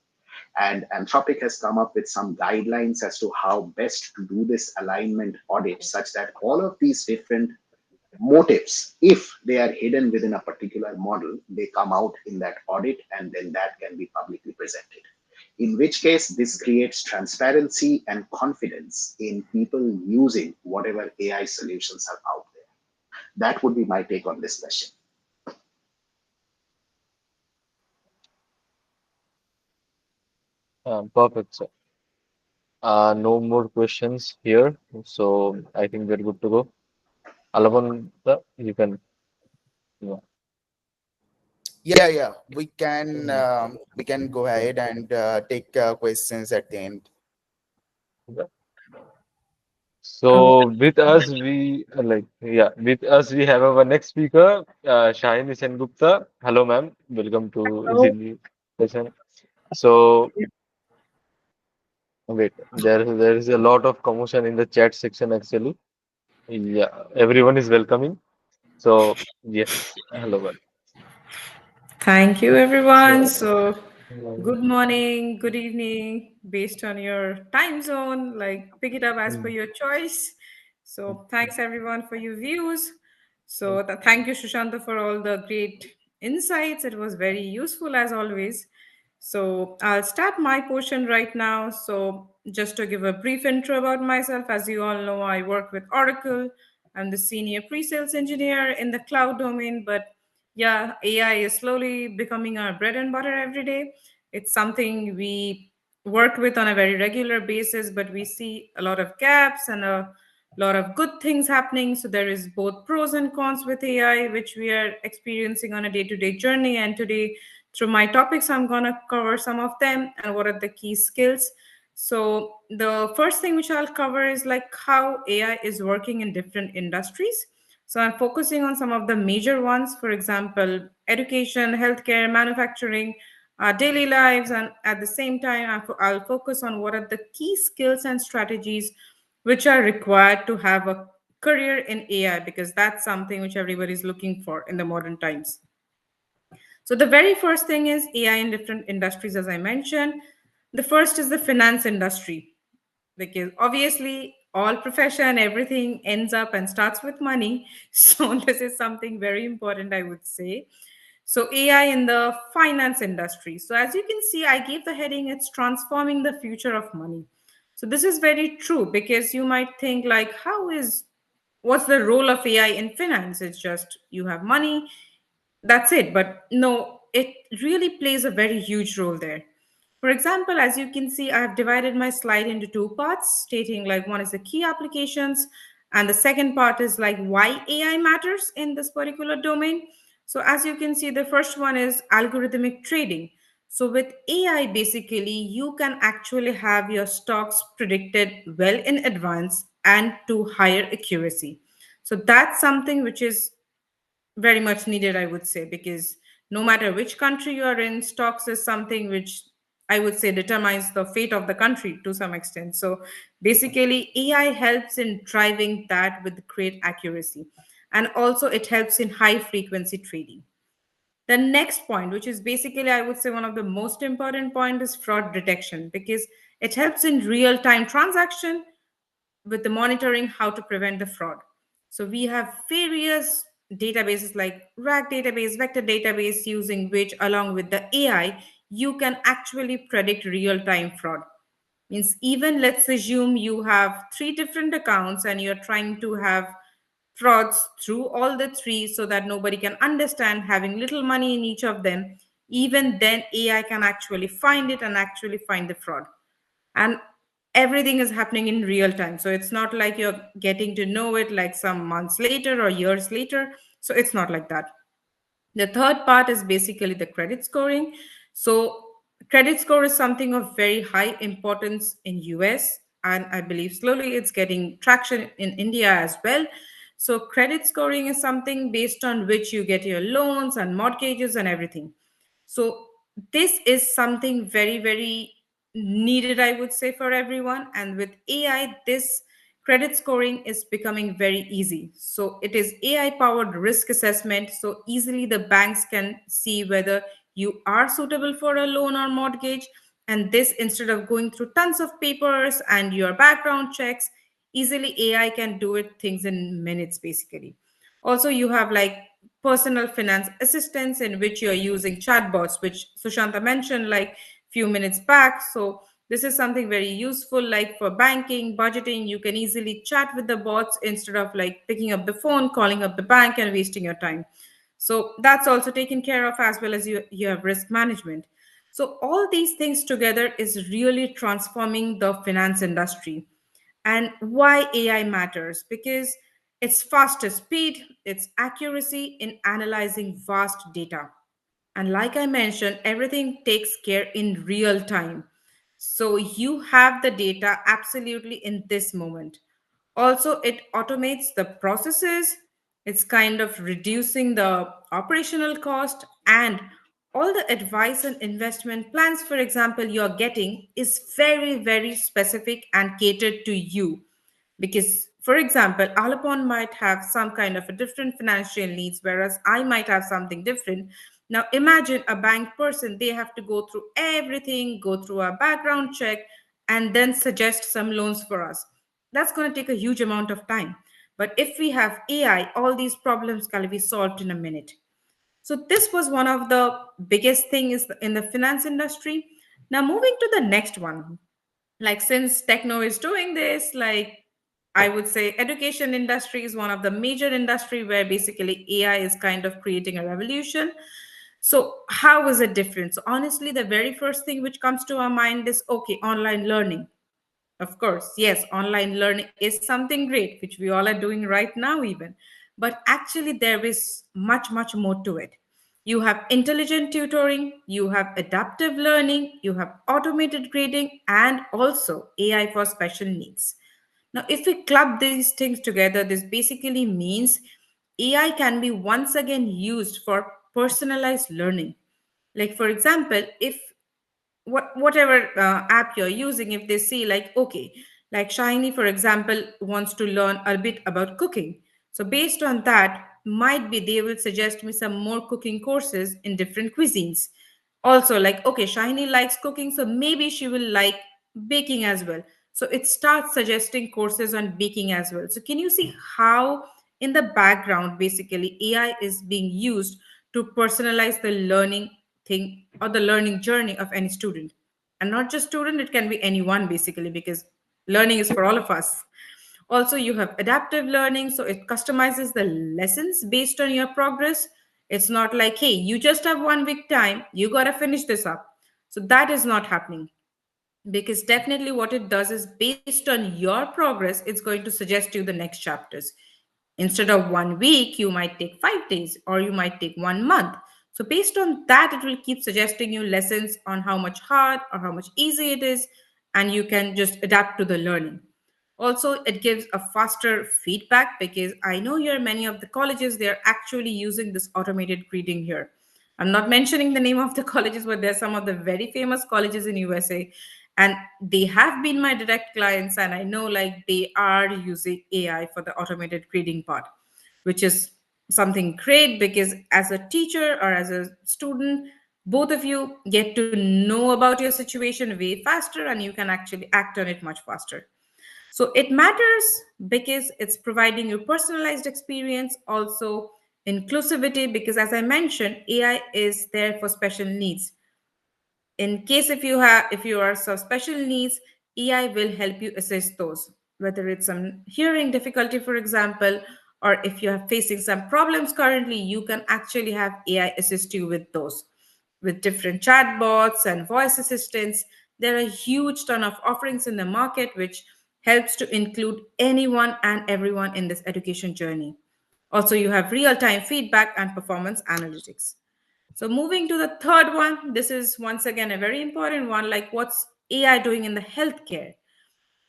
And Anthropic has come up with some guidelines as to how best to do this alignment audit, such that all of these different motives, if they are hidden within a particular model, they come out in that audit, and then that can be publicly presented. In which case, this creates transparency and confidence in people using whatever AI solutions are out there. That would be my take on this question. Perfect, sir. No more questions here, so I think we're good to go. Alavan, sir, you can. Yeah. Yeah. We can go ahead and take questions at the end. Um, So with us, with us we have our next speaker, Shahini Sengupta. Hello, ma'am. Welcome to so, the session. So wait, there is a lot of commotion in the chat section actually. Yeah, everyone is welcoming. So yes, hello, ma'am. Thank you, everyone. So So, um, good morning, good evening, based on your time zone. Like, pick it up as per mm, your choice. So, thanks everyone for your views. mm, So, thank you, Sushanta, for all the great insights. It was very useful as always. So, I'll start my portion right now. So, just to give a brief intro about myself, as you all know, I work with Oracle. I'm the senior pre sales engineer in the cloud domain, but yeah, AI is slowly becoming our bread and butter every day. It's something we work with on a very regular basis, but we see a lot of gaps and a lot of good things happening. So there is both pros and cons with AI, which we are experiencing on a day-to-day journey. And today, through my topics, I'm gonna cover some of them and what are the key skills. So the first thing which I'll cover is like how AI is working in different industries. So I'm focusing on some of the major ones, for example, education, healthcare, manufacturing, daily lives, and at the same time, I'll focus on what are the key skills and strategies which are required to have a career in AI, because that's something which everybody is looking for in the modern times. So the very first thing is AI in different industries, as I mentioned. The first is the finance industry, because obviously all profession, everything ends up and starts with money. So this is something very important, I would say. So AI in the finance industry. So as you can see, I gave the heading, it's transforming the future of money. So this is very true, because you might think like, what's the role of AI in finance? It's just you have money, that's it. But no, it really plays a very huge role there. For example, as you can see, I have divided my slide into two parts, stating like one is the key applications, and the second part is like why AI matters in this particular domain. So, as you can see, the first one is algorithmic trading. So, with AI, basically, you can actually have your stocks predicted well in advance and to higher accuracy. So, that's something which is very much needed, I would say, because no matter which country you are in, stocks is something which I would say determines the fate of the country to some extent. So basically, AI helps in driving that with great accuracy. And also, it helps in high frequency trading. The next point, which is basically, I would say, one of the most important point, is fraud detection, because it helps in real time transaction with the monitoring how to prevent the fraud. So we have various databases like RAG database, vector database, using which along with the AI, you can actually predict real-time fraud. Means even let's assume you have three different accounts and you're trying to have frauds through all the three so that nobody can understand, having little money in each of them, even then AI can actually find it and actually find the fraud. And everything is happening in real time, so it's not like you're getting to know it like some months later or years later. So it's not like that. The third part is basically the credit scoring. So credit score is something of very high importance in US, and I believe slowly it's getting traction in India as well. So credit scoring is something based on which you get your loans and mortgages and everything. So this is something very, very needed, I would say, for everyone. And with AI, this credit scoring is becoming very easy. So it is AI powered risk assessment. So easily the banks can see whether you are suitable for a loan or mortgage. And this, instead of going through tons of papers and your background checks, easily AI can do it things in minutes basically. Also, you have like personal finance assistance in which you're using chatbots, which Sushanta mentioned like few minutes back. So this is something very useful, like for banking, budgeting. You can easily chat with the bots instead of like picking up the phone, calling up the bank, and wasting your time. So that's also taken care of, as well as you have risk management. So all these things together is really transforming the finance industry. And why AI matters? Because it's faster speed, it's accuracy in analyzing vast data. And like I mentioned, everything takes care in real time. So you have the data absolutely in this moment. Also, it automates the processes, it's kind of reducing the operational cost, and all the advice and investment plans, for example, you're getting is very, very specific and catered to you. Because, for example, Alapon might have some kind of a different financial needs, whereas I might have something different. Now imagine a bank person, they have to go through everything, go through a background check, and then suggest some loans for us. That's going to take a huge amount of time. But if we have AI, all these problems can be solved in a minute. So this was one of the biggest things in the finance industry. Now moving to the next one, like since Techno is doing this, like I would say education industry is one of the major industry where basically AI is kind of creating a revolution. So how is it different? So honestly, the very first thing which comes to our mind is okay, online learning. Of course, yes, online learning is something great, which we all are doing right now, even. But actually, there is much, much more to it. You have intelligent tutoring, you have adaptive learning, you have automated grading, and also AI for special needs. Now, if we club these things together, this basically means AI can be once again used for personalized learning. Like, for example, if whatever app you're using, if they see like okay, like Shahini for example wants to learn a bit about cooking, so based on that, might be they will suggest me some more cooking courses in different cuisines. Also, like okay, Shahini likes cooking, so maybe she will like baking as well. So it starts suggesting courses on baking as well. So can you see how in the background basically AI is being used to personalize the learning thing or the learning journey of any student? And not just student, it can be anyone basically, because learning is for all of us. Also, you have adaptive learning, so it customizes the lessons based on your progress. It's not like hey, you just have 1 week time, you got to finish this up. So that is not happening, because definitely what it does is based on your progress, it's going to suggest you the next chapters. Instead of 1 week, you might take 5 days or you might take 1 month. So based on that, it will keep suggesting you lessons on how much hard or how much easy it is, and you can just adapt to the learning. Also, it gives a faster feedback, because I know here many of the colleges, they're actually using this automated grading here. I'm not mentioning the name of the colleges, but there's some of the very famous colleges in USA, and they have been my direct clients, and I know like they are using AI for the automated grading part, which is something great, because as a teacher or as a student, both of you get to know about your situation way faster, and you can actually act on it much faster. So it matters because it's providing you personalized experience, also inclusivity, because as I mentioned, AI is there for special needs. In case if you are so special needs, AI will help you assess those, whether it's some hearing difficulty, for example, or if you are facing some problems currently, you can actually have AI assist you with those, with different chatbots and voice assistants. There are a huge ton of offerings in the market which helps to include anyone and everyone in this education journey. Also, you have real-time feedback and performance analytics. So moving to the third one, this is once again a very important one, like what's AI doing in the healthcare?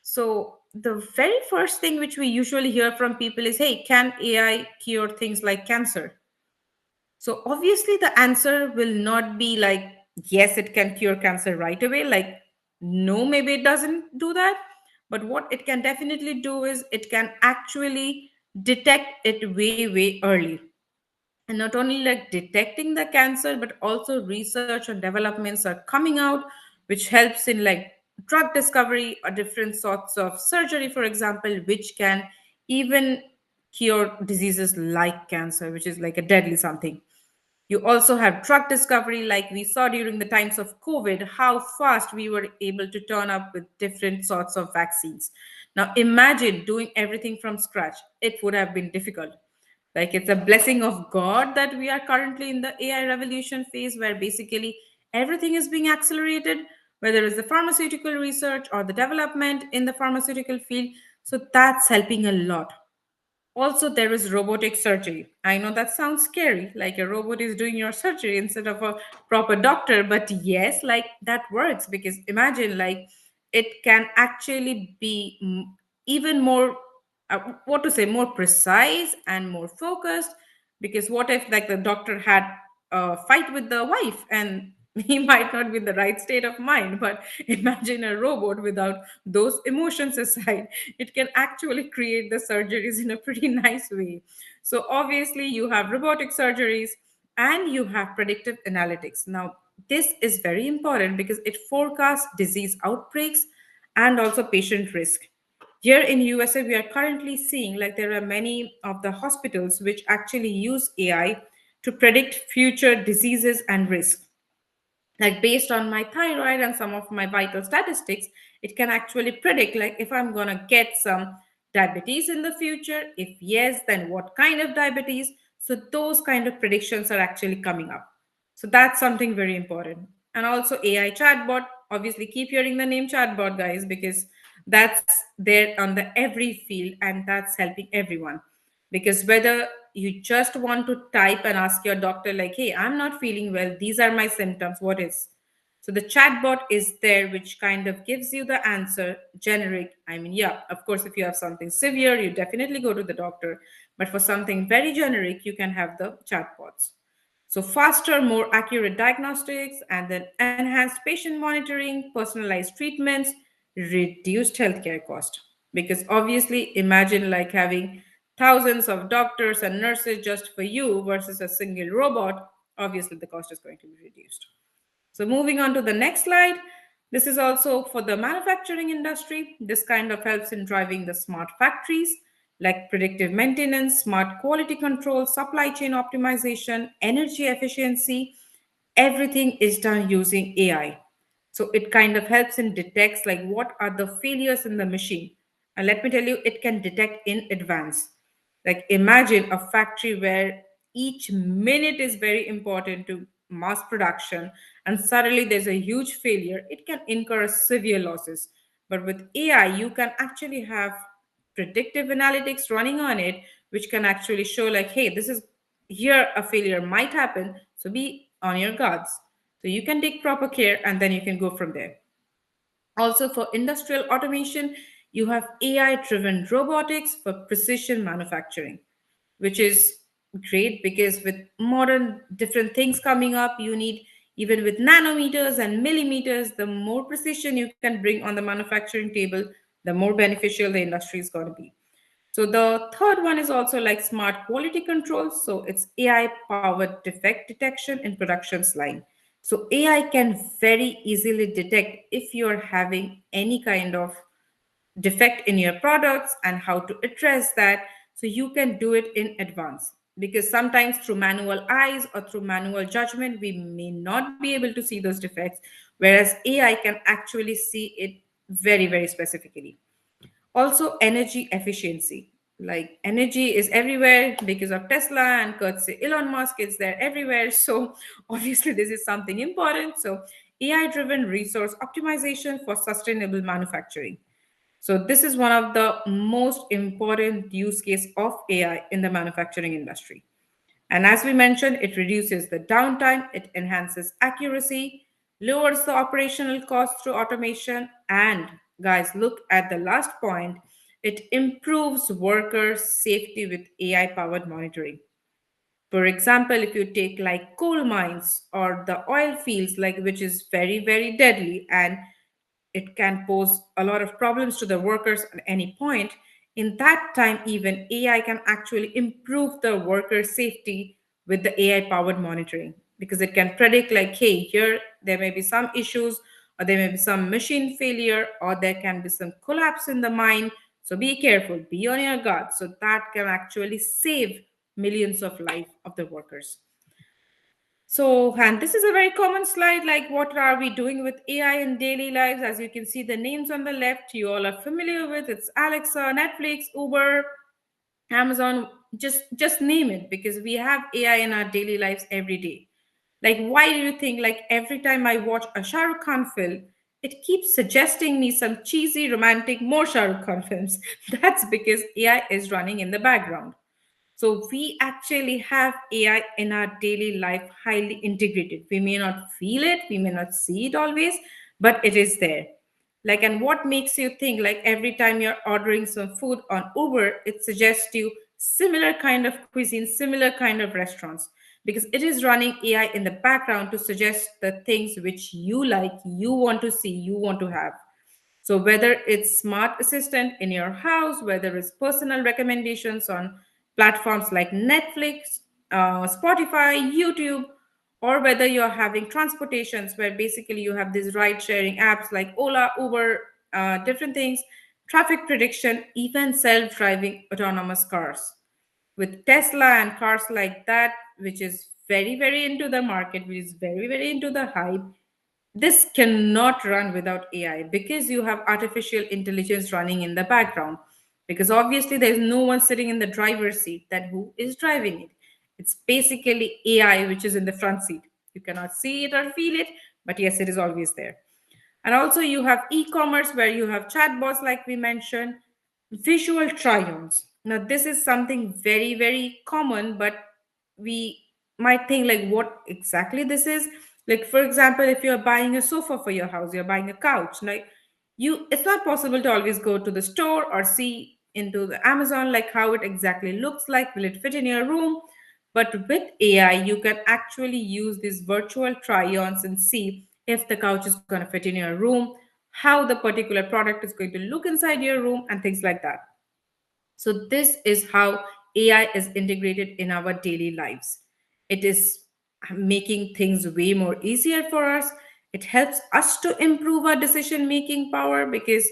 So the very first thing which we usually hear from people is, hey, can AI cure things like cancer? So obviously the answer will not be like yes, it can cure cancer right away. Like, no, maybe it doesn't do that. But what it can definitely do is it can actually detect it way, way early. And not only like detecting the cancer, but also research and developments are coming out, which helps in like drug discovery or different sorts of surgery, for example, which can even cure diseases like cancer, which is like a deadly something. You also have drug discovery, like we saw during the times of COVID, how fast we were able to turn up with different sorts of vaccines. Now, imagine doing everything from scratch. It would have been difficult. Like, it's a blessing of God that we are currently in the AI revolution phase where basically everything is being accelerated, whether it's the pharmaceutical research or the development in the pharmaceutical field. So, that's helping a lot. Also, there is robotic surgery. I know that sounds scary, like a robot is doing your surgery instead of a proper doctor, but yes, like that works because imagine, like, it can actually be even more, what to say, more precise and more focused. Because what if, like, the doctor had a fight with the wife and he might not be in the right state of mind, but imagine a robot without those emotions aside, it can actually create the surgeries in a pretty nice way. So obviously you have robotic surgeries and you have predictive analytics. Now this is very important because it forecasts disease outbreaks and also patient risk. Here in USA we are currently seeing like there are many of the hospitals which actually use AI to predict future diseases and risks. Like based on my thyroid and some of my vital statistics, it can actually predict like if I'm going to get some diabetes in the future. If yes, then what kind of diabetes. So those kind of predictions are actually coming up. So that's something very important. And also AI chatbot, obviously keep hearing the name chatbot, guys, because that's there on the every field and that's helping everyone. Because whether you just want to type and ask your doctor like, hey, I'm not feeling well, these are my symptoms, what is. So the chatbot is there which kind of gives you the answer generic. I mean, yeah, of course, if you have something severe you definitely go to the doctor, but for something very generic you can have the chatbots. So faster, more accurate diagnostics, and then enhanced patient monitoring, personalized treatments, reduced healthcare cost. Because obviously, imagine like having thousands of doctors and nurses just for you versus a single robot. Obviously, the cost is going to be reduced. So moving on to the next slide. This is also for the manufacturing industry. This kind of helps in driving the smart factories like predictive maintenance, smart quality control, supply chain optimization, energy efficiency. Everything is done using AI. So it kind of helps in detects like what are the failures in the machine. And let me tell you, it can detect in advance. Like imagine a factory where each minute is very important to mass production and suddenly there's a huge failure, it can incur severe losses. But with AI, you can actually have predictive analytics running on it, which can actually show like, hey, this is here a failure might happen, so be on your guards. So you can take proper care and then you can go from there. Also, for industrial automation, you have AI driven robotics for precision manufacturing, which is great because with modern different things coming up, you need even with nanometers and millimeters, the more precision you can bring on the manufacturing table, the more beneficial the industry is going to be. So the third one is also like smart quality control. So it's AI powered defect detection in productions line. So AI can very easily detect if you're having any kind of defect in your products and how to address that. So you can do it in advance because sometimes through manual eyes or through manual judgment, we may not be able to see those defects, whereas AI can actually see it very, very specifically. Also, energy efficiency. Like energy is everywhere because of Tesla and courtesy Elon Musk, it's there everywhere. So obviously, this is something important. So AI-driven resource optimization for sustainable manufacturing. So this is one of the most important use case of AI in the manufacturing industry. And as we mentioned, it reduces the downtime, it enhances accuracy, lowers the operational cost through automation, and guys, look at the last point, it improves worker safety with AI powered monitoring. For example, if you take like coal mines or the oil fields, like which is very, very deadly and it can pose a lot of problems to the workers at any point. In that time, even AI can actually improve the worker safety with the AI powered monitoring because it can predict, like, hey, here there may be some issues, or there may be some machine failure, or there can be some collapse in the mine. So be careful, be on your guard. So that can actually save millions of life of the workers. So, and this is a very common slide, like what are we doing with AI in daily lives? As you can see, the names on the left, you all are familiar with. It's Alexa, Netflix, Uber, Amazon, just name it, because we have AI in our daily lives every day. Like, why do you think, like, every time I watch a Shah Rukh Khan film, it keeps suggesting me some cheesy, romantic, more Shah Rukh Khan films? That's because AI is running in the background. So we actually have AI in our daily life highly integrated. We may not feel it, we may not see it always, but it is there. Like, and what makes you think, like, every time you're ordering some food on Uber, it suggests you similar kind of cuisine, similar kind of restaurants, because it is running AI in the background to suggest the things which you like, you want to see, you want to have. So whether it's smart assistant in your house, whether it's personal recommendations on platforms like Netflix, Spotify, YouTube, or whether you're having transportations where basically you have these ride sharing apps like Ola, Uber, different things, traffic prediction, even self driving autonomous cars. With Tesla and cars like that, which is very, very into the market, which is very, very into the hype, this cannot run without AI because you have artificial intelligence running in the background. Because obviously, there's no one sitting in the driver's seat, that who is driving it. It's basically AI which is in the front seat. You cannot see it or feel it, but yes, it is always there. And also, you have e commerce where you have chatbots, like we mentioned, visual try ons. Now, this is something very, very common, but we might think, like, what exactly this is. Like, for example, if you're buying a sofa for your house, you're buying a couch, like, it's not possible to always go to the store or see into the Amazon, like how it exactly looks like. Will it fit in your room? But with AI, you can actually use these virtual try ons and see if the couch is going to fit in your room, how the particular product is going to look inside your room, and things like that. So, this is how AI is integrated in our daily lives. It is making things way more easier for us. It helps us to improve our decision making power because,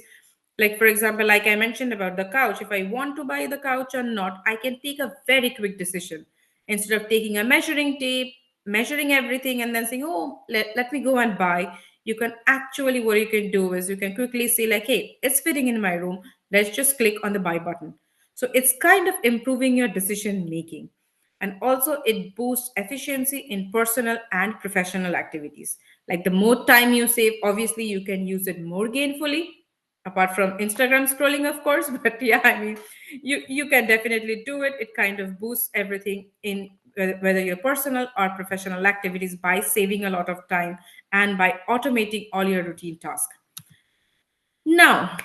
like, for example, like I mentioned about the couch, if I want to buy the couch or not, I can take a very quick decision instead of taking a measuring tape, measuring everything, and then saying, oh, let me go and buy. You can actually, what you can do is you can quickly say, like, hey, it's fitting in my room. Let's just click on the buy button. So it's kind of improving your decision making. And also, it boosts efficiency in personal and professional activities. Like, the more time you save, obviously, you can use it more gainfully, apart from Instagram scrolling, of course. But yeah, I mean, you can definitely do it. It kind of boosts everything in whether your personal or professional activities by saving a lot of time and by automating all your routine tasks. Now,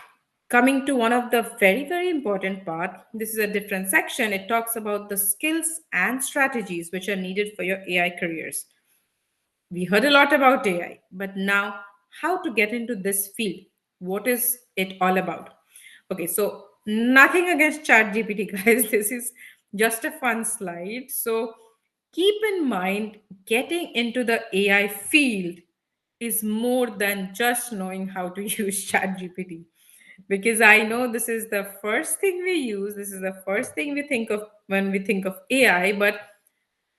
coming to one of the very, very important part, this is a different section. It talks about the skills and strategies which are needed for your AI careers. We heard a lot about AI, but now how to get into this field? What is it all about? Okay, so nothing against ChatGPT, guys. This is just a fun slide. So keep in mind, getting into the AI field is more than just knowing how to use ChatGPT. Because I know this is the first thing we use, this is the first thing we think of when we think of AI, but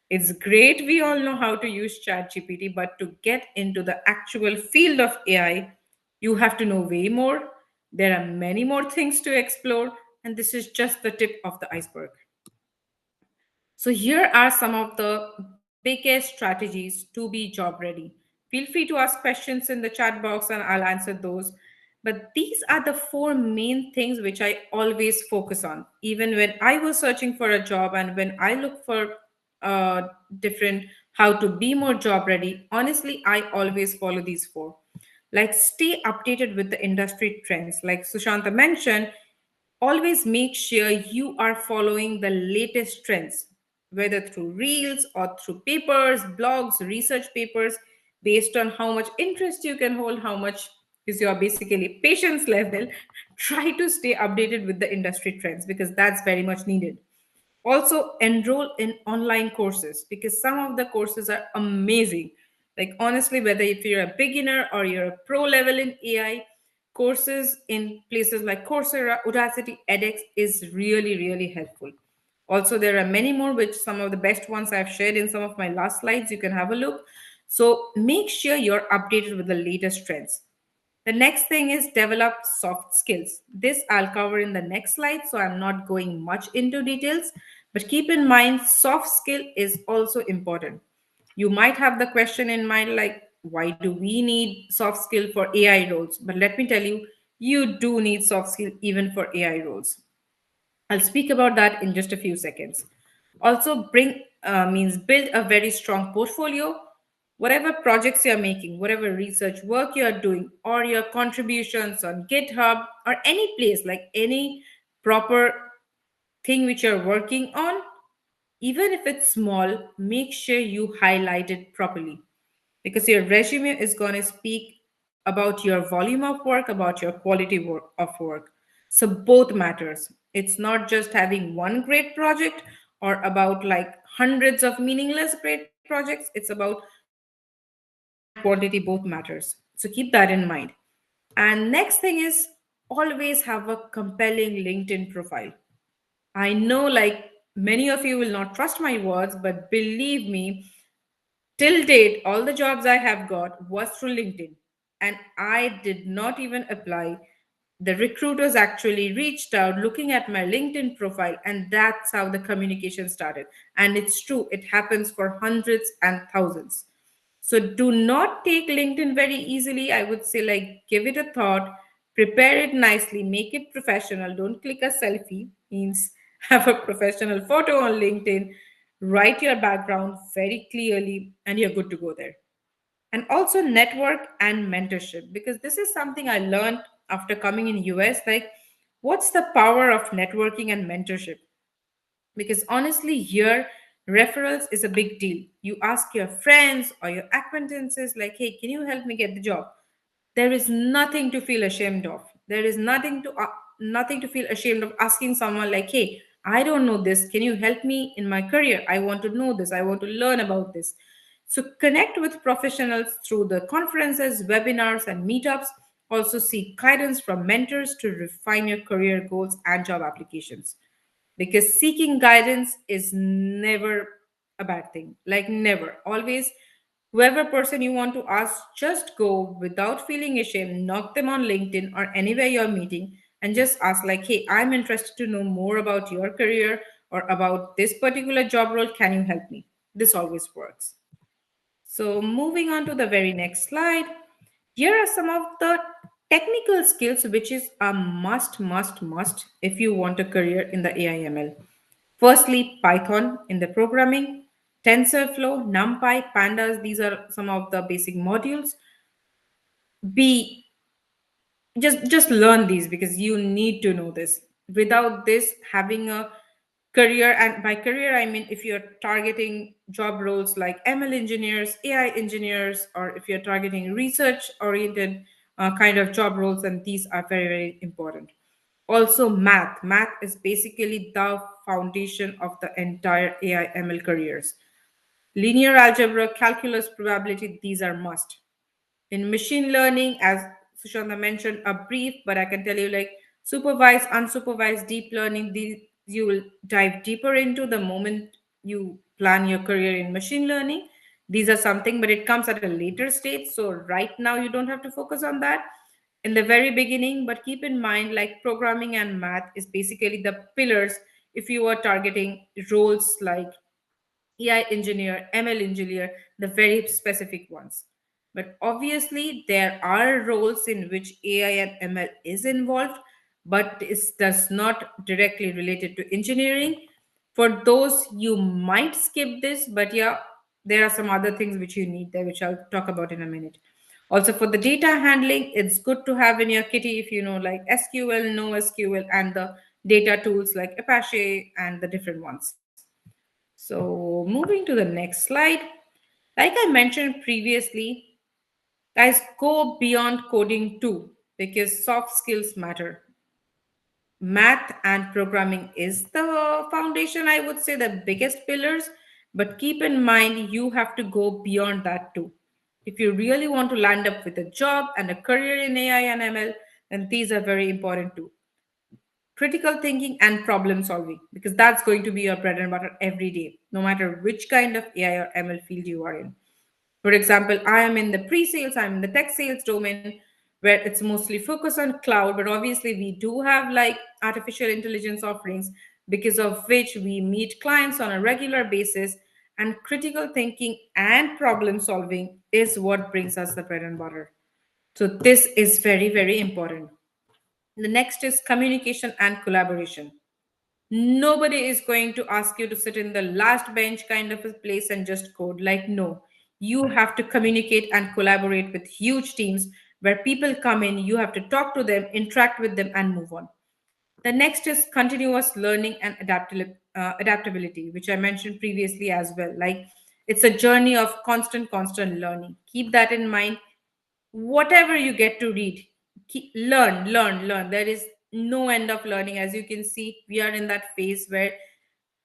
it's great we all know how to use ChatGPT, but to get into the actual field of AI, you have to know way more. There are many more things to explore, and this is just the tip of the iceberg. So, here are some of the biggest strategies to be job ready. Feel free to ask questions in the chat box and I'll answer those. But these are the four main things which I always focus on, even when I was searching for a job and when I look for different how to be more job ready. Honestly, I always follow these four. Like, stay updated with the industry trends. Like Sushanta mentioned, always make sure you are following the latest trends, whether through reels or through papers, blogs, research papers, based on how much interest you can hold, how much is your basically patience level. Try to stay updated with the industry trends because that's very much needed. Also, enroll in online courses because some of the courses are amazing. Like, honestly, whether if you're a beginner or you're a pro level in AI, courses in places like Coursera, Udacity, edX is really, really helpful. Also, there are many more, which some of the best ones I've shared in some of my last slides. You can have a look. So, make sure you're updated with the latest trends. The next thing is develop soft skills. This I'll cover in the next slide, so I'm not going much into details. But keep in mind, soft skill is also important. You might have the question in mind like, why do we need soft skill for AI roles? But let me tell you, you do need soft skill even for AI roles. I'll speak about that in just a few seconds. Also, bring means build a very strong portfolio. Whatever projects you're making, whatever research work you're doing, or your contributions on GitHub or any place, like any proper thing which you're working on, even if it's small, make sure you highlight it properly because your resume is going to speak about your volume of work, about your quality of work. So both matters. It's not just having one great project or about like hundreds of meaningless great projects. It's about quality and quantity both matters. So keep that in mind. And next thing is always have a compelling LinkedIn profile. I know like many of you will not trust my words, but believe me, till date, all the jobs I have got was through LinkedIn. And I did not even apply. The recruiters actually reached out looking at my LinkedIn profile, and that's how the communication started. And it's true, it happens for hundreds and thousands. So do not take LinkedIn very easily. I would say, like, give it a thought, prepare it nicely, make it professional. Don't click a selfie, means have a professional photo on LinkedIn, write your background very clearly, and you're good to go there. And also network and mentorship, because this is something I learned after coming in US. Like, what's the power of networking and mentorship? Because honestly here referrals is a big deal. You ask your friends or your acquaintances like, hey, can you help me get the job? There is nothing to feel ashamed of. There is nothing to feel ashamed of asking someone like, hey, I don't know this, can you help me in my career? I want to know this, I want to learn about this. So connect with professionals through the conferences, webinars, and meetups. Also seek guidance from mentors to refine your career goals and job applications, because seeking guidance is never a bad thing. Like, never. Always, whoever person you want to ask, just go without feeling ashamed, knock them on LinkedIn or anywhere you're meeting, and just ask like, hey, I'm interested to know more about your career or about this particular job role, can you help me? This always works. So, moving on to the very next slide, here are some of the technical skills which is a must if you want a career in the AIML. Firstly, Python in the programming, TensorFlow, NumPy, Pandas, these are some of the basic modules. B, just learn these because you need to know this. Without this, having a career, and by career I mean if you're targeting job roles like ML engineers, AI engineers, or if you're targeting research oriented kind of job roles, and these are very, very important. Also, math is basically the foundation of the entire AI ML careers. Linear algebra, calculus, probability, these are must. In machine learning, as Sushanta mentioned, a brief, but I can tell you like supervised, unsupervised, deep learning, these you will dive deeper into the moment you plan your career in machine learning. These are something, but it comes at a later stage. So right now you don't have to focus on that in the very beginning, but keep in mind like programming and math is basically the pillars if you are targeting roles like AI engineer, ML engineer, the very specific ones. But obviously, there are roles in which AI and ML is involved, but it does not directly related to engineering. For those, you might skip this, but yeah, there are some other things which you need there, which I'll talk about in a minute. Also, for the data handling, it's good to have in your kitty if you know like SQL, NoSQL, and the data tools like Apache and the different ones. So, moving to the next slide. Like I mentioned previously, guys, go beyond coding too because soft skills matter. Math and programming is the foundation, I would say, the biggest pillars. But keep in mind, you have to go beyond that too. If you really want to land up with a job and a career in AI and ML, then these are very important too. Critical thinking and problem solving, because that's going to be your bread and butter every day, no matter which kind of AI or ML field you are in. For example, I am in the pre-sales, I'm in the tech sales domain where it's mostly focused on cloud, but obviously we do have like artificial intelligence offerings because of which we meet clients on a regular basis, and critical thinking and problem solving is what brings us the bread and butter. So this is very, very important. The next is communication and collaboration. Nobody is going to ask you to sit in the last bench kind of a place and just code. Like, no, you have to communicate and collaborate with huge teams where people come in, you have to talk to them, interact with them, and move on. The next is continuous learning and adaptability, which I mentioned previously as well. Like, it's a journey of constant learning. Keep that in mind. Whatever you get to read, learn. There is no end of learning. As you can see, we are in that phase where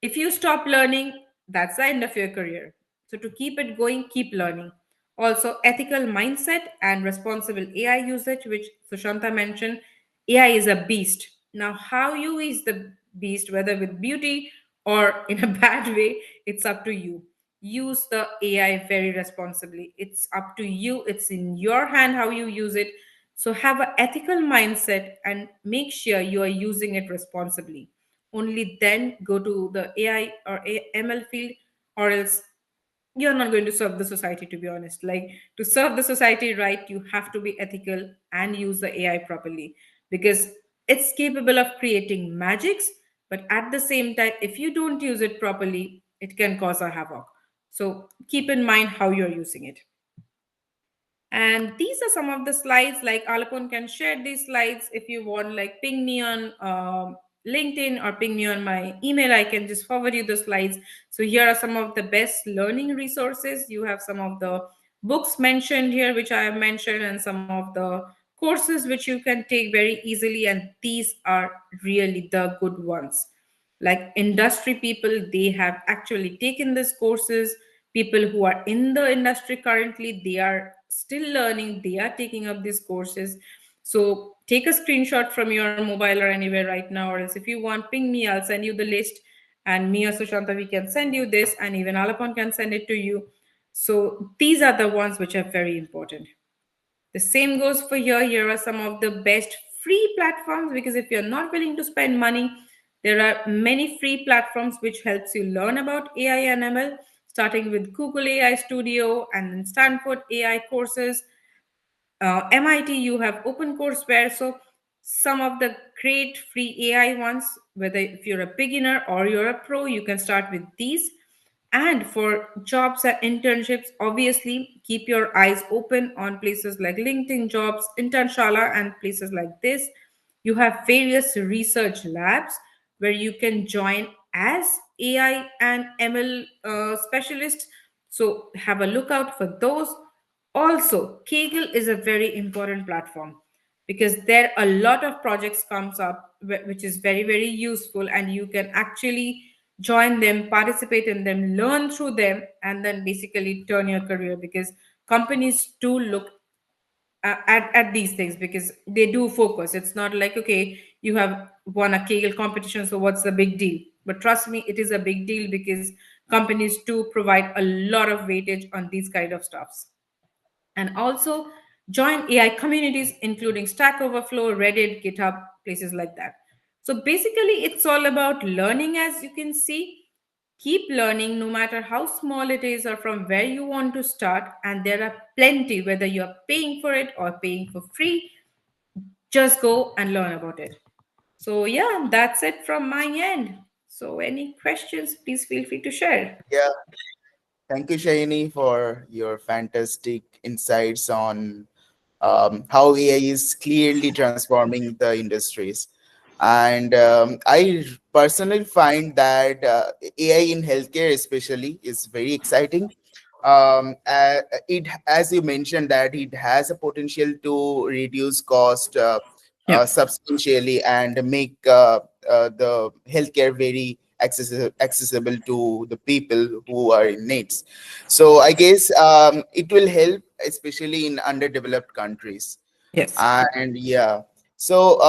if you stop learning, that's the end of your career. So to keep it going, keep learning. Also, ethical mindset and responsible AI usage, which Sushanta mentioned. AI is a beast. Now, how you use the beast, whether with beauty or in a bad way, it's up to you. Use the AI very responsibly. It's up to you. It's in your hand how you use it. So have an ethical mindset and make sure you are using it responsibly. Only then go to the AI or ML field, or else you're not going to serve the society, to be honest. Like, to serve the society right, you have to be ethical and use the AI properly, because it's capable of creating magics, but at the same time, if you don't use it properly, it can cause a havoc. So keep in mind how you're using it. And these are some of the slides. Like, Alapon can share these slides if you want. Like, ping me on LinkedIn or ping me on my email. I can just forward you the slides. So here are some of the best learning resources. You have some of the books mentioned here, which I have mentioned, and some of the courses which you can take very easily. And these are really the good ones. Like, industry people, they have actually taken these courses. People who are in the industry currently, they are still learning, they are taking up these courses. So take a screenshot from your mobile or anywhere right now, or else if you want, ping me, I'll send you the list, and me or Sushanta, we can send you this, and even Alapon can send it to you. So these are the ones which are very important. The same goes for here. Here are some of the best free platforms, because if you're not willing to spend money, there are many free platforms which helps you learn about AI and ML, starting with Google AI Studio and then Stanford AI courses. MIT, you have OpenCourseWare. So some of the great free AI ones, whether if you're a beginner or you're a pro, you can start with these. And for jobs and internships, obviously keep your eyes open on places like LinkedIn Jobs, Internshala, and places like this. You have various research labs where you can join as AI and ML specialists. So have a look out for those. Also, Kaggle is a very important platform because there a lot of projects comes up which is very, very useful, and you can actually join them, participate in them, learn through them, and then basically turn your career, because companies do look at these things, because they do focus. It's not like, okay, you have won a Kaggle competition, so what's the big deal? But trust me, it is a big deal, because companies do provide a lot of weightage on these kind of stuffs. And also join AI communities, including Stack Overflow, Reddit, GitHub, places like that. So basically, it's all about learning, as you can see. Keep learning, no matter how small it is or from where you want to start. And there are plenty, whether you're paying for it or paying for free, just go and learn about it. So, yeah, that's it from my end. So, any questions, please feel free to share. Yeah, thank you, Shahini, for your fantastic insights on how AI is clearly transforming the industries. And I personally find that AI in healthcare especially is very exciting. It, as you mentioned, that it has a potential to reduce cost Yeah. substantially and make the healthcare very accessible to the people who are in needs. So I guess it will help especially in underdeveloped countries. Yes. And yeah, so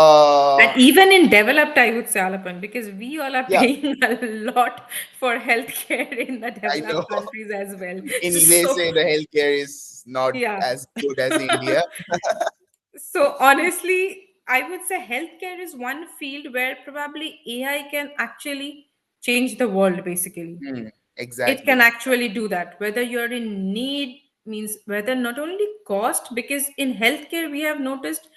And even in developed, I would say, Alapan, because we all are yeah, paying a lot for healthcare in the I know. developed countries as well. In So, USA, the healthcare is not yeah. as good as India. So honestly, I would say healthcare is one field where probably AI can actually change the world basically. Hmm, It can exactly. actually do that. Whether you're in need means whether not only cost, because in healthcare we have noticed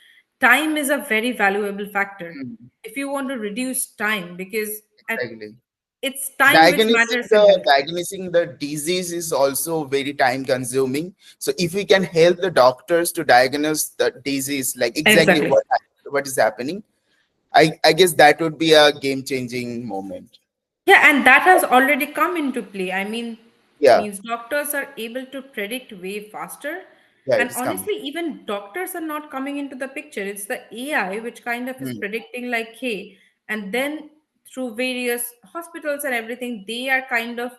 time is a very valuable factor. Hmm, If you want to reduce time, because at, exactly. it's time which matters in healthcare. Diagnosing the disease is also very time consuming. So if we can help the doctors to diagnose the disease, like exactly Exactly. what is happening, I guess that would be a game changing moment. Yeah, and that has already come into play. I mean, Yeah, means doctors are able to predict way faster. yeah, And it's coming. honestly, even doctors are not coming into the picture. It's the AI which kind of is Hmm, predicting, like, hey, and then through various hospitals and everything, they are kind of,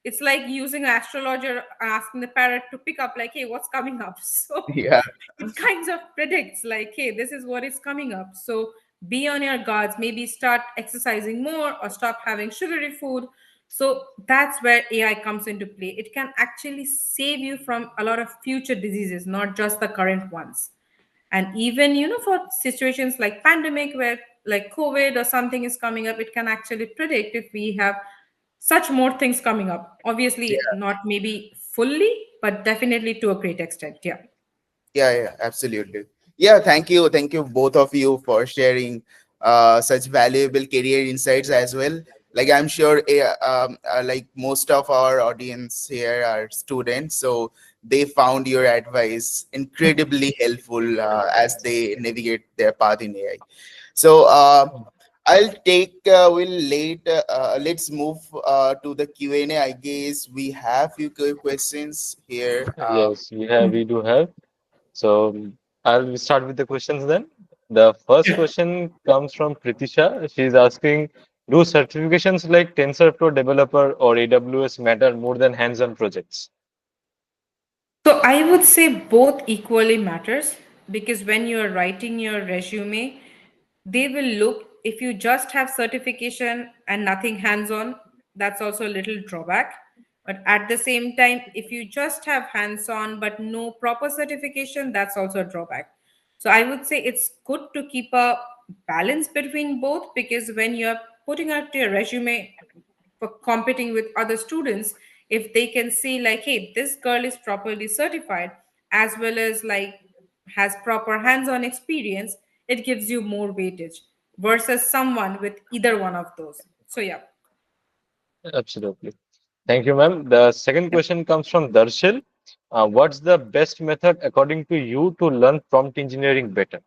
it's like using an astrologer asking the parrot to pick up, like, hey, what's coming up? So yeah, it kinds of predicts, like, hey, this is what is coming up. So be on your guards, maybe start exercising more or stop having sugary food. So that's where AI comes into play. It can actually save you from a lot of future diseases, not just the current ones. And even, for situations like pandemic where like COVID or something is coming up, it can actually predict if we have such more things coming up. Obviously yeah. not maybe fully, but definitely to a great extent. Yeah. Yeah, yeah, absolutely. Yeah, thank you both of you for sharing such valuable career insights as well. Like I'm sure, like most of our audience here are students, so they found your advice incredibly helpful as they navigate their path in AI. So I'll take. We'll let's move to the Q&A. I guess we have few questions here. Yes, we do have. So I'll start with the questions then. The first question comes from Pritisha. She's asking, do certifications like TensorFlow developer or AWS matter more than hands-on projects? So I would say both equally matters, because when you're writing your resume, they will look, if you just have certification and nothing hands on, that's also a little drawback. But at the same time, if you just have hands on but no proper certification, that's also a drawback. So I would say it's good to keep a balance between both, because when you're putting out your resume for competing with other students, if they can see like, hey, this girl is properly certified as well as like has proper hands-on experience, it gives you more weightage versus someone with either one of those. So yeah. Absolutely. Thank you, ma'am. The second question comes from Darshil. What's the best method according to you to learn prompt engineering better?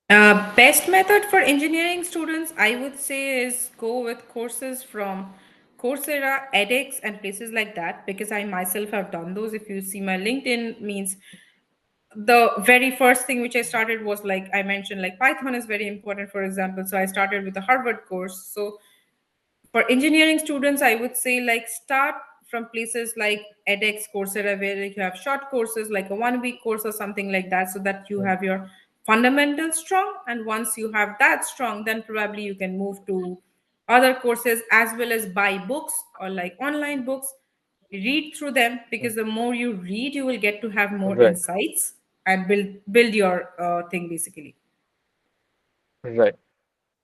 Best method for engineering students, I would say, is go with courses from Coursera, edX, and places like that, because I myself have done those. If you see my LinkedIn, means the very first thing which I started was, like I mentioned, like Python is very important, for example. So I started with the Harvard course. So for engineering students, I would say like start from places like edX, Coursera, where like you have short courses like a 1 week course or something like that, so that you have your fundamentals strong. And once you have that strong, then probably you can move to other courses, as well as buy books or like online books, read through them, because the more you read, you will get to have more Right, insights and build your thing basically. right.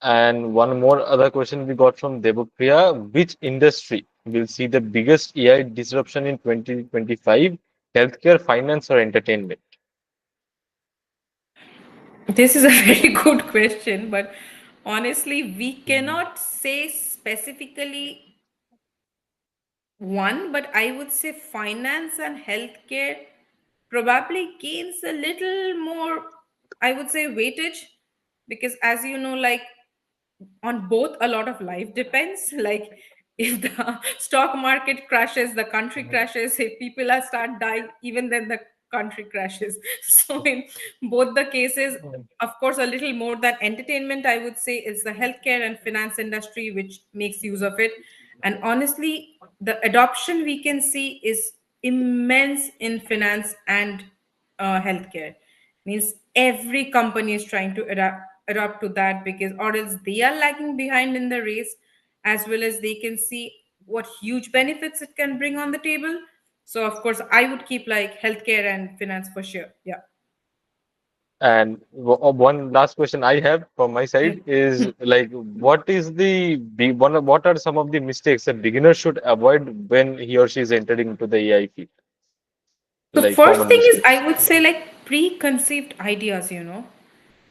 And one more other question we got from Devapriya. Which industry will see the biggest AI disruption in 2025? Healthcare, finance, or entertainment? This is a very good question, but honestly, we cannot say specifically one, but I would say finance and healthcare probably gains a little more, I would say, weightage, because as you know, like on both a lot of life depends. Like if the stock market crashes, the country crashes. If people are start dying, even then the country crashes. So in both the cases, of course, a little more than entertainment, I would say, is the healthcare and finance industry which makes use of it. And honestly, the adoption we can see is immense in finance and healthcare. Means every company is trying to adapt to that, because or else they are lagging behind in the race, as well as they can see what huge benefits it can bring on the table. So of course I would keep like healthcare and finance for sure. Yeah. And one last question I have from my Yeah. side is like, what is the what are some of the mistakes a beginner should avoid when he or she is entering into the AI field? So Like first common thing is mistakes. I would say like preconceived ideas,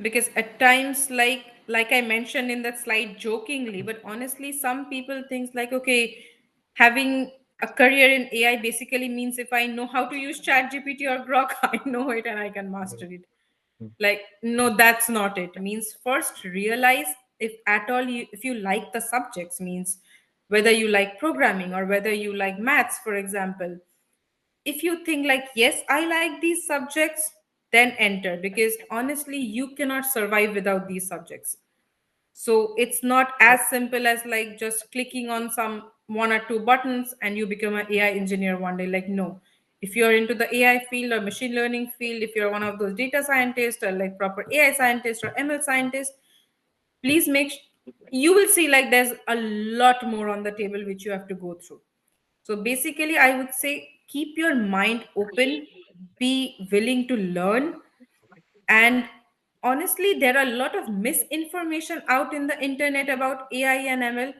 because at times like I mentioned in that slide jokingly, but honestly some people think like, okay, having a career in AI basically means if I know how to use chat GPT or Grok, I know it and I can master it. Like no, that's not it. Means first realize if at all if you like the subjects, means whether you like programming or whether you like maths, for example. If you think like yes, I like these subjects, then enter, because honestly you cannot survive without these subjects. So it's not as simple as like just clicking on some one or two buttons and you become an AI engineer one day. Like no, if you're into the AI field or machine learning field, if you're one of those data scientists or like proper AI scientist or ML scientist, please you will see like there's a lot more on the table which you have to go through. So basically, I would say keep your mind open, be willing to learn. And honestly, there are a lot of misinformation out in the internet about AI and ML.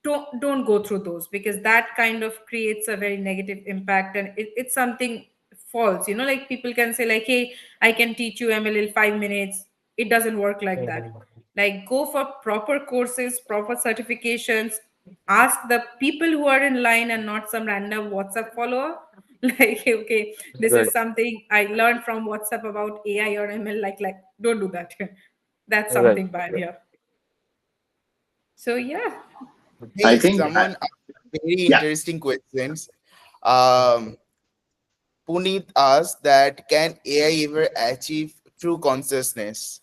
Don't go through those, because that kind of creates a very negative impact, and it's something false. Like people can say like, hey, I can teach you ML in 5 minutes. It doesn't work like that. Like go for proper courses, proper certifications. Ask the people who are in line and not some random WhatsApp follower. Like okay, this is Right, something I learned from WhatsApp about AI or ML. Like don't do that. That's right. something bad. Yeah. So yeah. I Hey, think, someone asked very yeah, interesting questions. Um, Puneet asked that can AI ever achieve true consciousness?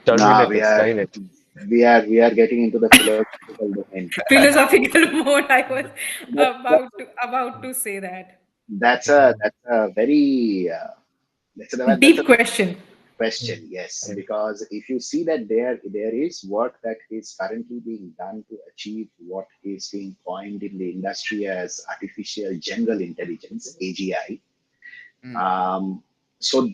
nah, Terminator, Skynet. we are getting into the philosophical domain. Philosophical mode. I was But about to say that. that's a very that's a Deep question. question, yes, because if you see that there is work that is currently being done to achieve what is being coined in the industry as artificial general intelligence, AGI. Hmm. Um, so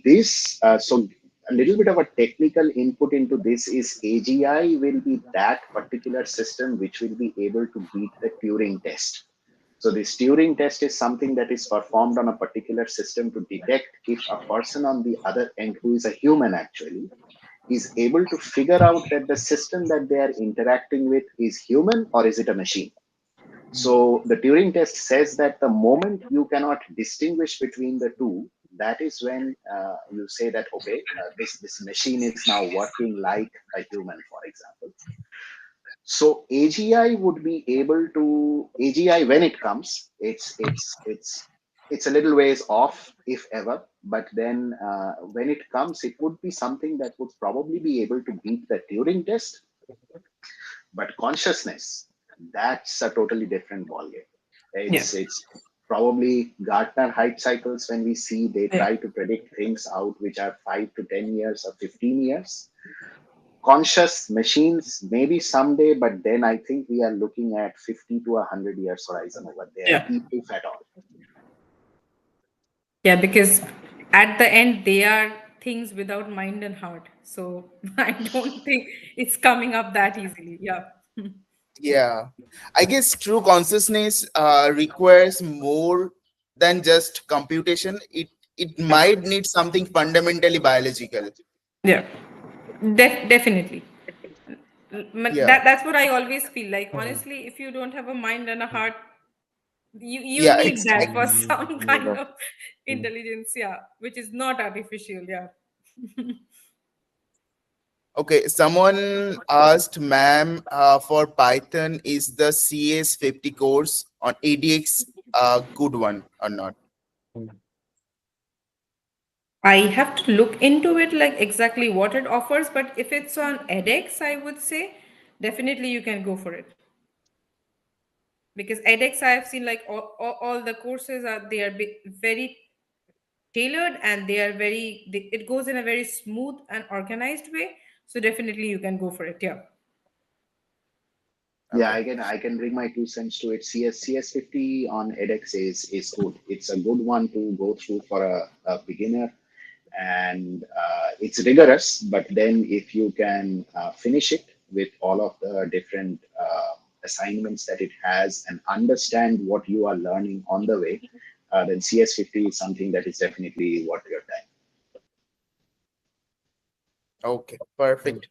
a little bit of a technical input into this is AGI will be that particular system which will be able to beat the Turing test. So this Turing test is something that is performed on a particular system to detect if a person on the other end, who is a human actually, is able to figure out that the system that they are interacting with is human or is it a machine. Hmm. So the Turing test says that the moment you cannot distinguish between the two, that is when you say that okay, this machine is now working like a human, for example. So AGI would be able to AGI when it comes, it's a little ways off, if ever. But then when it comes, it would be something that would probably be able to beat the Turing test. But consciousness, that's a totally different ballgame. Yeah. It's probably Gartner hype cycles when we see they Yeah. try to predict things out which are 5 to 10 years or 15 years. Conscious machines maybe someday, but then I think we are looking at 50 to 100 years horizon over there, Yeah. if at all. Yeah. Because at the end, they are things without mind and heart. So I don't think it's coming up that easily. Yeah. Yeah, I guess true consciousness requires more than just computation. It might need something fundamentally biological. Yeah. Definitely. Yeah, That's what I always feel like. Honestly, if you don't have a mind and a heart, you yeah, need that for exactly. some You kind know. of intelligence. Yeah, which is not artificial. Yeah. Okay, someone asked, ma'am, for Python, is the CS50 course on ADX a good one or not? I have to look into it, like exactly what it offers, but if it's on edX, I would say definitely you can go for it. Because edX, I have seen like all the courses are they are very tailored, and they are it goes in a very smooth and organized way. So definitely you can go for it. Yeah. Yeah, Okay. I can bring my 2 cents to it. CS50 on edX is good. It's a good one to go through for a beginner, and it's rigorous. But then if you can finish it with all of the different assignments that it has and understand what you are learning on the way, then CS50 is something that is definitely worth your time. Okay, perfect.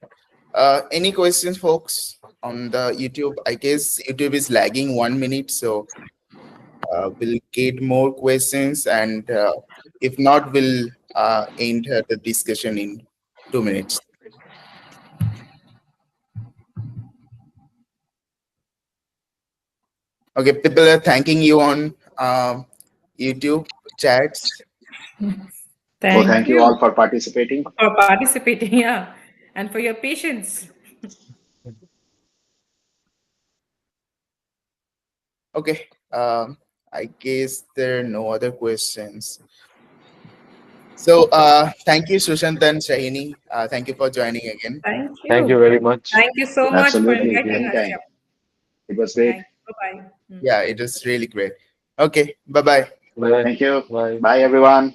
Any questions, folks, on the YouTube? I guess YouTube is lagging 1 minute, so we'll get more questions, and if not, we'll end the discussion in 2 minutes. Okay, people are thanking you on YouTube chats. So Thank thank you you all for participating. for participating. Yeah. And for your patience. Okay, I guess there are no other questions. So, thank you, Sushanta and Shahini. Thank you for joining again. Thank Thank you you. very much. Thank you so much for Absolutely, inviting us. anytime. Yeah. It was great. Thank you. Bye bye. Yeah, it was really great. Okay, bye bye. Bye. Thank you. Bye. Bye, everyone.